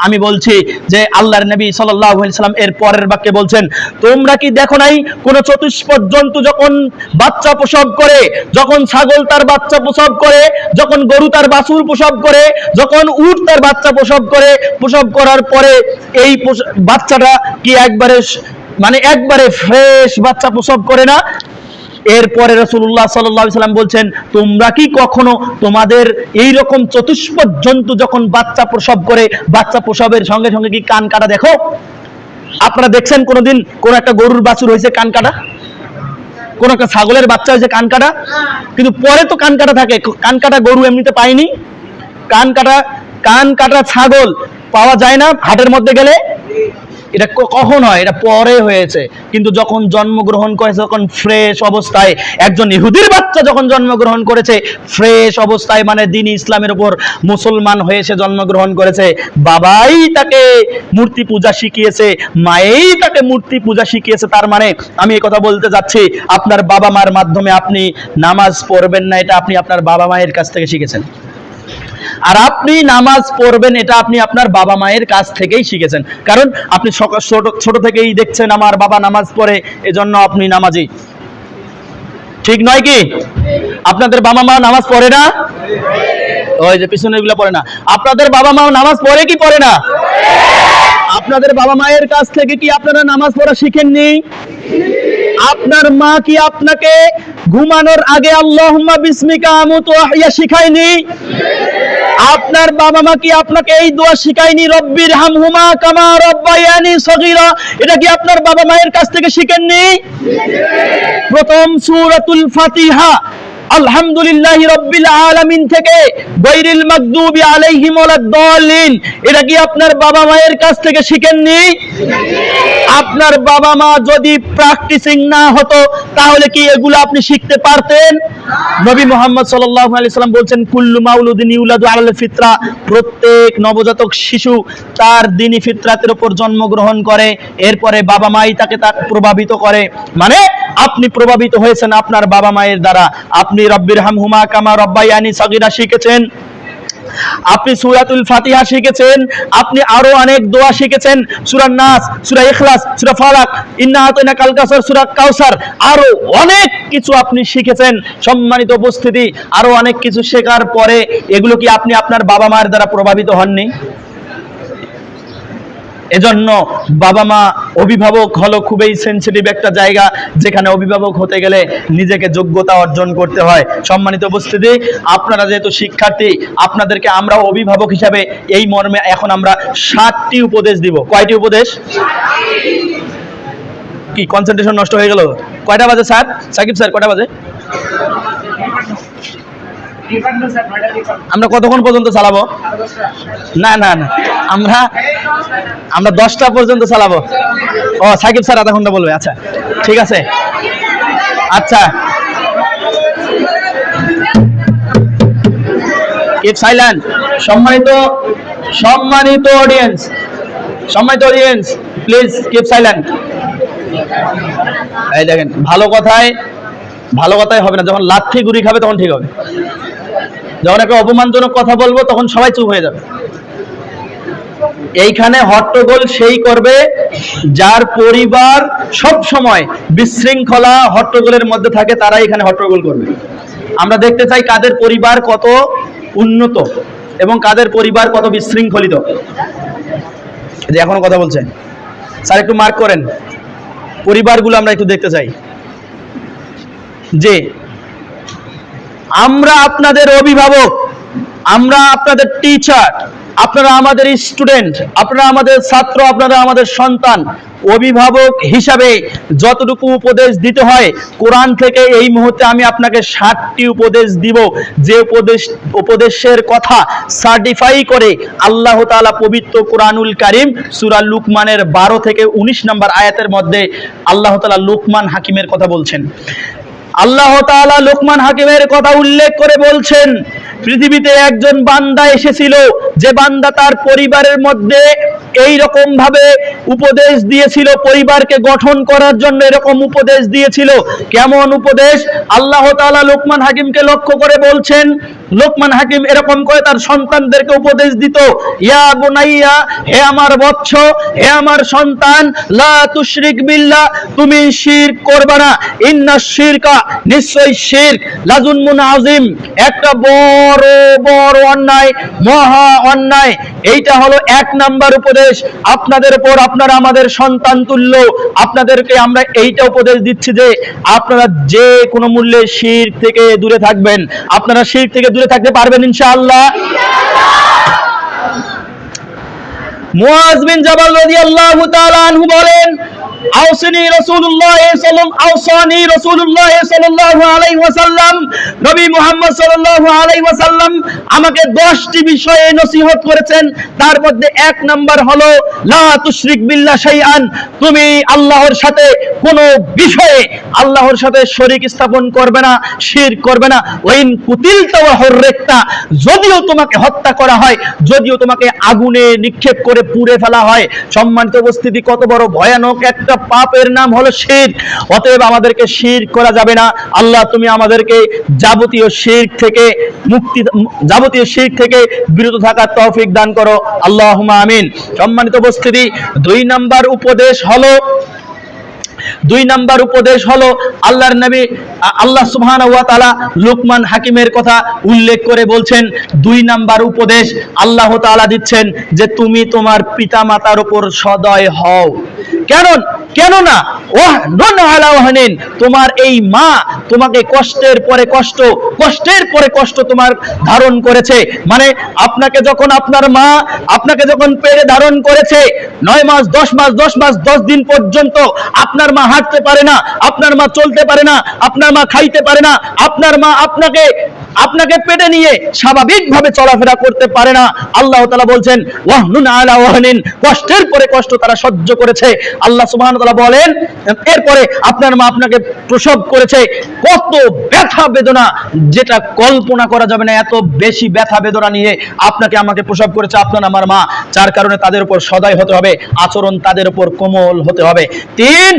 আমি বলছি যে আল্লাহর নবী সাল্লাল্লাহু আলাইহি সাল্লাম এর পরের বাক্যে বলছেন, তোমরা কি দেখো নাই কোন চতুষ্পদ জন্তু যখন বাচ্চা প্রসব করে, যখন ছাগল তার বাচ্চা প্রসব করে, যখন গরু তার বাছুর প্রসব করে, যখন উট তার বাচ্চা প্রসব করে, প্রসব করার পরে এই বাচ্চাটা কি একবারে ফ্রেশ বাচ্চা প্রসব করে না? এরপরে রাসূলুল্লাহ সাল্লাল্লাহু আলাইহি সাল্লাম বলছেন, তোমরা কি কখনো তোমাদের এই রকম চতুষ্পদ জন্তু যখন বাচ্চা প্রসব করে, বাচ্চা প্রসবের সঙ্গে সঙ্গে কি কান কাটা দেখো? আপনারা দেখছেন কোনোদিন কোন একটা গরুর বাছুর হয়েছে কান কাটা? কোন একটা ছাগলের বাচ্চা হয়েছে কান কাটা? কিন্তু পরে তো কান কাটা থাকে। কান কাটা গরু এমনিতে পাইনি, কান কাটা ছাগল পাওয়া যায় না হাটের মধ্যে গেলে। এটা কখন হয়? এটা পরে হয়েছে। কিন্তু যখন জন্মগ্রহণ করেছে, যখন ফ্রেশ অবস্থায়, একজন ইহুদির বাচ্চা যখন জন্মগ্রহণ করেছে ফ্রেশ অবস্থায়, মানে দ্বীন ইসলামের উপর মুসলমান হয়েছে জন্মগ্রহণ করেছে, বাবাই তাকে মূর্তি পূজা শিখিয়েছে, মায়েই তাকে মূর্তি পূজা শিখিয়েছে। তার মানে আমি এই কথা বলতে যাচ্ছি, আপনার বাবা মার মাধ্যমে আপনি নামাজ পড়বেন না, এটা আপনি আপনার বাবা মায়ের কাছ থেকে শিখেছেন। আর আপনি নামাজ পড়বেন, এটা আপনি আপনার বাবা মায়ের কাছ থেকেই শিখেছেন। কারণ আপনি ছোট থেকেই দেখছেন আমার বাবা নামাজ পড়ে, এজন্য আপনি নামাজি। ঠিক নয় কি? আপনাদের বাবা মা নামাজ পড়ে না? ওই যে পিছনে গুলো পড়ে না। আপনাদের বাবা মা নামাজ পড়ে কি পড়ে না? আপনাদের বাবা মায়ের কাছ থেকে কি আপনারা নামাজ পড়া শিখেননি? আপনার মা কি আপনাকে ঘুমানোর আগে আল্লাহুম্মা বিসমিকা আমুতু ওয়া আহইয়া শিখায়নি? আপনার বাবা মা কি আপনাকে এই দোয়া শিখায়নি, রব্বির হামহুমা কামা রব্বায়ানি সগীরা? এটা কি আপনার বাবা মায়ের কাছ থেকে শিখেননি? প্রথম সূরাতুল ফাতিহা আলহামদুলিল্লাহি রাব্বিল আলামিন থেকে গায়রিল মাগদুবি আলাইহিম ওয়ালাদ-দাল্লিন, এটা কি আপনার বাবা মায়ের কাছ থেকে শিখেননি? আপনার বাবা মা যদি প্র্যাকটিসিং না হতো তাহলে কি এগুলো আপনি শিখতে পারতেন? নবী মুহাম্মদ সাল্লাল্লাহু আলাইহি সাল্লাম বলছেন, কুল্লু মাউলুদিন ইউলাদু আলাল ফিতরা, প্রত্যেক নবজাতক শিশু তার দ্বীনি ফিতরাতের উপর জন্মগ্রহণ করে, এরপরে বাবা মাই তাকে প্রভাবিত করে। মানে আপনি প্রভাবিত হয়েছেন আপনার বাবা মায়ের দ্বারা। আপনি রব্বিরহামহুমা কামা রব্বায়ানি সগীরা শিখেছেন, আপনি সূরাতুল ফাতিহা শিখেছেন, আপনি আরো অনেক দোয়া শিখেছেন, সূরা নাস, সূরা ইখলাস, সূরা ফালাক, ইন্না আতাইনাকাল কাউসার, সূরা কাউসার, আরো অনেক কিছু আপনি শিখেছেন। সম্মানিত উপস্থিতি, আরো অনেক কিছু শেখার পরে এগুলো কি আপনি আপনার বাবা মায়ের দ্বারা প্রভাবিত হননি? এজন্য বাবা মা, অভিভাবক হলো খুবই সেনসিটিভ একটা জায়গা, যেখানে অভিভাবক হতে গেলে নিজেকে যোগ্যতা অর্জন করতে হয়। সম্মানিত উপস্থিতি, আপনারা যেহেতু শিক্ষার্থী, আপনাদেরকে আমরা অভিভাবক হিসাবে এই মর্মে এখন আমরা 7টি উপদেশ দিব। কয়টি উপদেশ? কি কনসেন্ট্রেশন নষ্ট হয়ে গেল? কয়টা বাজে স্যার? সাকিব স্যার কয়টা বাজে? আমরা কতক্ষণ পর্যন্ত চালাবো? না না না, আমরা 10টা পর্যন্ত চালাবো। ও, সাকিব স্যার আধা ঘন্টা বলবে। আচ্ছা ঠিক আছে। আচ্ছা, কিপ সাইলেন্ট। সম্মানিত অডিয়েন্স প্লিজ কিপ সাইলেন্ট। এই দেখেন, ভালো কথায় হবে না, যখন লাথি গুড়ি খাবে তখন ঠিক হবে। যখন একটা অপমানজনক কথা বলবো তখন সবাই চুপ হয়ে যাবে। এইখানে হট্টগোল সেই করবে যার পরিবার সব সময় বিশৃঙ্খলা হট্টগোলের মধ্যে থাকে, তারাই এখানে হট্টগোল করবে। আমরা দেখতে চাই কাদের পরিবার কত উন্নত এবং কাদের পরিবার কত বিশৃঙ্খলিত। যে এখনো কথা বলছেন স্যার, একটু মার্ক করেন পরিবারগুলো, আমরা একটু দেখতে চাই যে আমরা আপনাদের অভিভাবক, আমরা আপনাদের টিচার, আপনারা আমাদের স্টুডেন্ট, আপনারা আমাদের ছাত্র, আপনারা আমাদের সন্তান। অভিভাবক হিসাবে যতটুকু উপদেশ দিতে হয় কোরআন থেকে এই মুহূর্তে আমি আপনাকে 7টি উপদেশ দিব, যে উপদেশের কথা সার্টিফাই করে আল্লাহ তাআলা পবিত্র কোরআনুল কারীম সূরা লুকমানের 12 থেকে 19 নম্বর আয়াতের মধ্যে আল্লাহ তাআলা লোকমান হাকিমের কথা বলছেন। আল্লাহ তাআলা লোকমান হাকিমের কথা উল্লেখ করে বলছেন, পৃথিবীতে একজন বান্দা এসেছিল, যে বান্দা তার পরিবারের মধ্যে এই রকম ভাবে উপদেশ দিয়েছিল, পরিবারকে গঠন করার জন্য এরকম উপদেশ দিয়েছিল। কেমন উপদেশ? আল্লাহ তাআলা লোকমান হাকিমকে লক্ষ্য করে বলছেন, লোকমান হাকিম এরকম করে তার সন্তানদেরকে উপদেশ দিত, ইয়া বুনাইয়া, হে আমার বৎস, হে আমার সন্তান, লা তুশরিক বিল্লাহ, তুমি শিরক করবে না, ইন্নাশ শিরকা, নিশ্চয় শিরক, লাযুলমুন আযীম, একটা বড় অন্যায়, মহা অন্যায়। এইটা হলো 1 নাম্বার উপদেশ আপনাদের উপর। আপনারা আমাদের সন্তান তুল্য, আপনাদেরকে আমরা এইটা উপদেশ দিচ্ছি যে আপনারা যে কোনো মূল্যে শিরক থেকে দূরে থাকবেন। আপনারা শিরক থেকে দূরে থাকতে পারবেন ইনশাআল্লাহ? মুআয বিন জাবাল রাদিয়াল্লাহু তাআলা আনহু বলেন, আওসানি রাসূলুল্লাহ সাল্লাল্লাহু আলাইহি ওয়াসাল্লাম, নবী মুহাম্মদ সাল্লাল্লাহু আলাইহি ওয়াসাল্লাম আমাকে 10টি বিষয়ে নসিহত করেছেন। তার মধ্যে 1 নাম্বার হলো লা তুশরিক বিল্লাহ শাইআন, তুমি আল্লাহর সাথে কোনো বিষয়ে আল্লাহর সাথে শরীক স্থাপন করবে না, শিরক করবে না। ওয়াইন কুতিলতা ওয়া হুররিকতা, যদিও তোমাকে হত্যা করা হয়, যদিও তোমাকে আগুনে নিক্ষেপ করে পুড়ে ফেলা হয়। সম্মানিত উপস্থিতি, কত বড় ভয়ানক একটা পাপের নাম হলো শিরক। অতএব আমাদেরকে শিরক করা যাবে না। আল্লাহ তুমি আমাদেরকে যাবতীয় শিরক থেকে বিরত থাকার তৌফিক দান করো, আল্লাহুম্মা আমিন। সম্মানিত উপস্থিতি, 2 নাম্বার উপদেশ হলো আল্লাহর নবী আল্লাহ সুবহানাহু ওয়া তাআলা লোকমান হাকিমের কথা উল্লেখ করে বলছেন, 2 নাম্বার উপদেশ আল্লাহ তাআলা দিচ্ছেন যে তুমি তোমার পিতামাতার উপর সদয় হও। কেননা ওয়াহনুন আলা ওয়াহনিন, তোমার এই মা তোমাকে কষ্টের পরে কষ্ট, কষ্টের পরে কষ্ট তোমার ধারণ করেছে। মানে আপনাকে যখন আপনার মা আপনাকে যখন পেটে ধারণ করেছে 9 মাস 10 মাস 10 মাস 10 দিন পর্যন্ত আপনার মা হাঁটতে পারে না, আপনার মা চলতে পারে না, আপনার মা খাইতে পারে না, আপনার মা আপনাকে পেটে নিয়ে স্বাভাবিকভাবে চলাফেরা করতে পারে না। আল্লাহ তাআলা বলছেন ওয়াহনুন আলা ওয়াহনিন, কষ্টের পরে কষ্ট তারা সহ্য করেছে। আল্লাহ সুবহানাহু ওয়া তাআলা বলেন এরপরে আপনার মা আপনাকে প্রসব করেছে, কত ব্যথা বেদনা যেটা কল্পনা করা যাবে না, এত বেশি ব্যথা বেদনা নিয়ে আপনাকে আমাকে প্রসব করেছে আপনার আমার মা। যার কারণে তাদের উপর সদয় হতে হবে, আচরণ তাদের উপর কোমল হতে হবে। 3,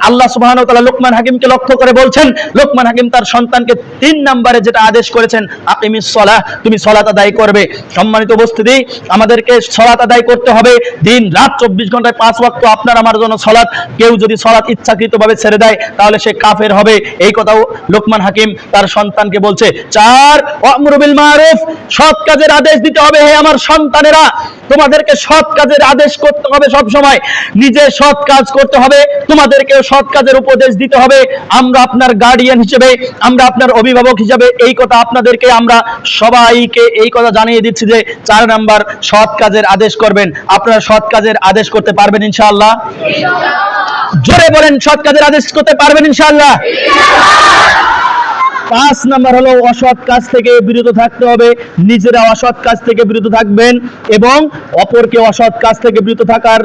আল্লাহ সুবহানাহু ওয়া তাআলা লোকমান হাকিমকে লক্ষ্য করে বলছেন, লোকমান হাকিম তার সন্তানকে 3 নম্বরে যেটা আদেশ করেছেন, আকিমিস সালাহ, তুমি সালাত আদায় করবে। সম্মানিত উপস্থিতি, আমাদেরকে সালাত আদায় করতে হবে দিন রাত 24 ঘন্টায় 5 ওয়াক্ত আপনার আমার জন্য সালাত। কেউ যদি সালাত ইচ্ছাকৃতভাবে ছেড়ে দেয় তাহলে সে কাফের হবে, এই কথাও লোকমান হাকিম তার সন্তানকে বলছে। 4, ওয়ামরু বিল মারুফ, সৎ কাজের আদেশ দিতে হবে। হে আমার সন্তানেরা, তোমাদেরকে সৎ কাজের আদেশ করতে হবে সব সময়, নিজে সৎ কাজ করতে হবে, তোমাদেরকেও সৎ কাজের উপদেশ দিতে হবে। আমরা আপনার গার্ডিয়ান হিসেবে, আমরা আপনার অভিভাবক হিসেবে এই কথা আপনাদেরকে আমরা সবাইকে এই কথা জানিয়ে দিচ্ছি যে 4 নাম্বার সৎ কাজের আদেশ করবেন। আপনারা সৎ কাজের আদেশ করতে পারবেন ইনশাআল্লাহ? জোরে বলেন, সৎ কাজের আদেশ করতে পারবেন ইনশাআল্লাহ? 5 নাম্বার হলো অসৎ কাজ থেকে বিরত থাকতে হবে। নিজেরা অসৎ কাজ থেকে বিরত থাকবেন এবং অপরকে অসৎ কাজ থেকে বিরত থাকার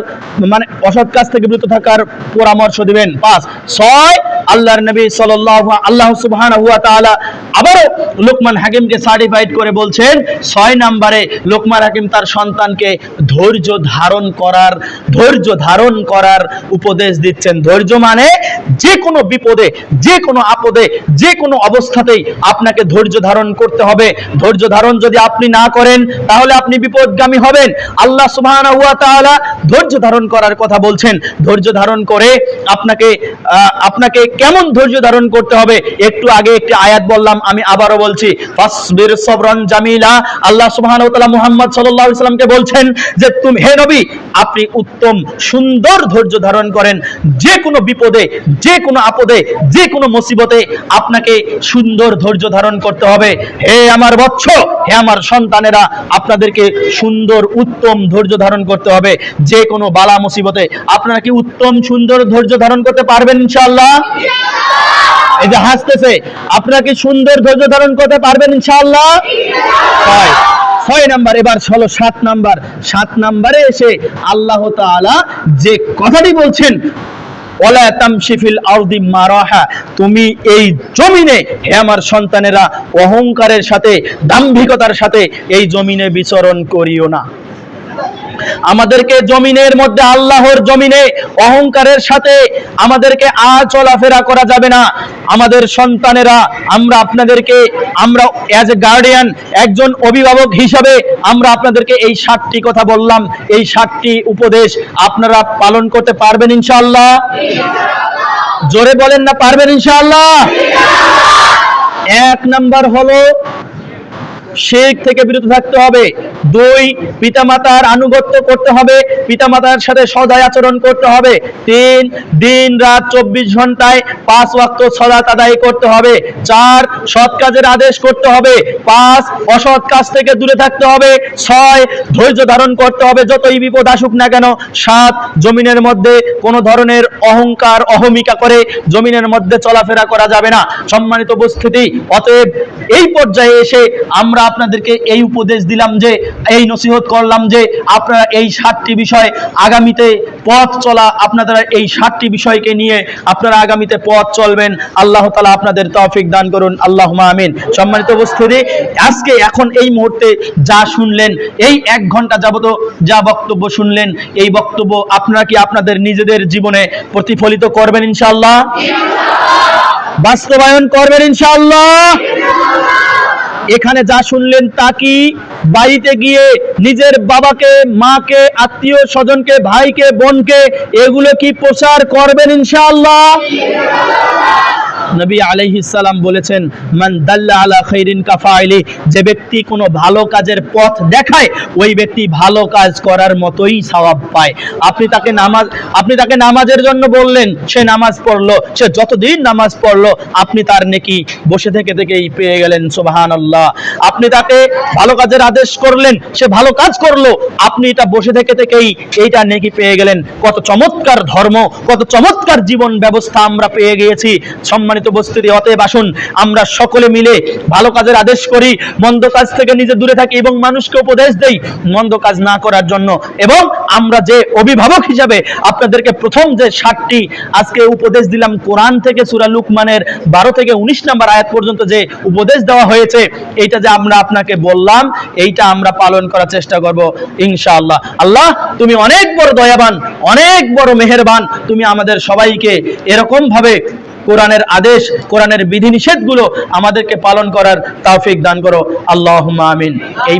অসৎ কাজ থেকে বিরত থাকার পরামর্শ দিবেন। 5, 6, আল্লাহর নবী আল্লাহ সুবহানাহু ওয়া তাআলা আবারও লোকমান হাকিমকে সার্টিফাইড করে বলছেন 6 নম্বরে লোকমান হাকিম তার সন্তানকে ধৈর্য ধারণ করার উপদেশ দিচ্ছেন। ধৈর্য মানে যে কোনো বিপদে, যে কোনো আপদে, যে কোনো অবস্থাতেই আপনাকে ধৈর্য ধারণ করতে হবে। ধৈর্য ধারণ যদি আপনি না করেন তাহলে আপনি বিপদগামী হবেন। আল্লাহ সুবহানাহু ওয়া তাআলা ধৈর্য ধারণ করার কথা বলছেন। ধৈর্য ধারণ করে আপনাকে কেমন ধৈর্য ধারণ করতে হবে, একটু আগে একটি আয়াত বললাম, আমি আবারও বলছি, ফাসবির সবরান জামিলা। আল্লাহ সুবহানাহু ওয়া তাআলা মুহাম্মদ সাল্লাল্লাহু আলাইহি ওয়াসাল্লামকে বলছেন যে তুমি হে নবী, আপনি উত্তম সুন্দর ধৈর্য ধারণ করেন। যে কোনো বিপদে, যে কোনো আপদে, যে কোনো মুসিবতে আপনাকে সুন্দর ধৈর্য ধারণ করতে হবে। হে আমার বৎস, হে আমার সন্তানেরা, আপনাদেরকে সুন্দর উত্তম ধৈর্য ধারণ করতে হবে যে কোনো বালা মুসিবতে। আপনারা কি উত্তম সুন্দর ধৈর্য ধারণ করতে পারবেন ইনশাআল্লাহ? এই যে হাসতেছে, আপনারা কি সুন্দর ধৈর্য ধারণ করতে পারবেন ইনশাআল্লাহ? 6 নাম্বার, এবার হলো 7 নাম্বার। 7 নাম্বারে এসে আল্লাহ তাআলা যে কথাটি বলছেন, ওয়ালা তামশি ফিল আরদি মারাহা, তুমি এই জমিনে হে আমার সন্তানেরা অহংকারের সাথে, দাম্ভিকতার সাথে এই জমিনে বিচরণ করিও না। আমাদেরকে জমিনের মধ্যে, আল্লাহর জমিনে অহংকারের সাথে আমাদেরকে চলাফেরা করা যাবে না। আমাদের সন্তানেরা, আমরা অ্যাজ এ গার্ডিয়ান, একজন অভিভাবক হিসাবে আমরা আপনাদেরকে এই 7টি কথা বললাম, এই 7টি উপদেশ আপনারা পালন করতে পারবেন ইনশাআল্লাহ? জোরে বলেন না, পারবেন ইনশাআল্লাহ? 1 নাম্বার হলো শিরক থেকে বিরত থাকতে হবে। 2, পিতামাতার আনুগত্য করতে হবে, পিতামাতার সাথে সদয় আচরণ করতে হবে। 3, দিন রাত 24 ঘন্টায় 5 ওয়াক্ত সালাত আদায় করতে হবে। 4, সৎ কাজের আদেশ করতে হবে। 5, অসৎ কাজ থেকে দূরে থাকতে হবে। 6, ধৈর্য ধারণ করতে হবে যতই বিপদ আসুক না কেন। 7, জমিনের মধ্যে কোনো ধরনের অহংকার অহমিকা করে জমিনের মধ্যে চলাফেরা করা যাবে না। সম্মানিত উপস্থিতি, অতএব এই পর্যায়ে এসে আমরা আপনাদেরকে এই উপদেশ দিলাম, যে এই নসিহত করলাম যে আপনারা এই 7টি বিষয় আগামীতে পথ চলা, আপনারা এই 7টি বিষয়কে নিয়ে আপনারা আগামীতে পথ চলবেন। আল্লাহ তাআলা আপনাদের তৌফিক দান করুন, আল্লাহুম্মা আমিন। সম্মানিত উপস্থিতি, আজকে এখন এই মুহূর্তে যা শুনলেন, এই 1 ঘন্টা যাবত যা বক্তব্য শুনলেন, এই বক্তব্য আপনারা কি আপনাদের নিজেদের জীবনে প্রতিফলিত করবেন ইনশাআল্লাহ? বাস্তবায়ন করবেন ইনশাআল্লাহ? এখানে যা শুনলেন তা কি বাড়িতে গিয়ে নিজের বাবাকে, মাকে, আত্মীয় স্বজনকে, ভাইকে, বোনকে এগুলো কি প্রচার করবেন ইনশাআল্লাহ? নবী আলাইহিস সালাম বলেছেন, মান দাল্লা আলা খাইরিন কাফাইলি, যে ব্যক্তি কোনো ভালো কাজের পথ দেখায় ওই ব্যক্তি ভালো কাজ করার মতোই সওয়াব পায়। আপনি তাকে নামাজের জন্য বললেন, সে নামাজ পড়লো, সে যতদিন নামাজ পড়লো আপনি তার নেকি বসে থেকে থেকেই পেয়ে গেলেন। সুবহানাল্লাহ। আপনি তাকে ভালো কাজের আদেশ করলেন, সে ভালো কাজ করলো, আপনি এটা বসে থেকে থেকেই এইটা নেকি পেয়ে গেলেন। কত চমৎকার ধর্ম, কত চমৎকার জীবন ব্যবস্থা আমরা পেয়ে গিয়েছি। সম্মানিত উপস্থিতি, অতএব আসুন আমরা সকলে মিলে ভালো কাজের আদেশ করি, মন্দ কাজ থেকে নিজে দূরে থাকি এবং মানুষকে উপদেশ দেই মন্দ কাজ না করার জন্য। এবং আমরা যে অভিভাবক হিসাবে আপনাদেরকে প্রথম যে 7টি আজকে উপদেশ দিলাম, কোরআন থেকে সূরা লুকমানের 12 থেকে 19 নম্বর আয়াত পর্যন্ত যে উপদেশ দেওয়া হয়েছে, এইটা যে আমরা আপনাকে বললাম, এইটা আমরা পালন করার চেষ্টা করব ইনশাআল্লাহ। আল্লাহ, তুমি অনেক বড় দয়াবান, অনেক বড় মেহেরবান। তুমি আমাদের সবাইকে এরকম ভাবে কোরআনের আদেশ, কোরআনের বিধিনিষেধগুলো আমাদেরকে পালন করার তৌফিক দান করো। আল্লাহুম্মা আমিন। এই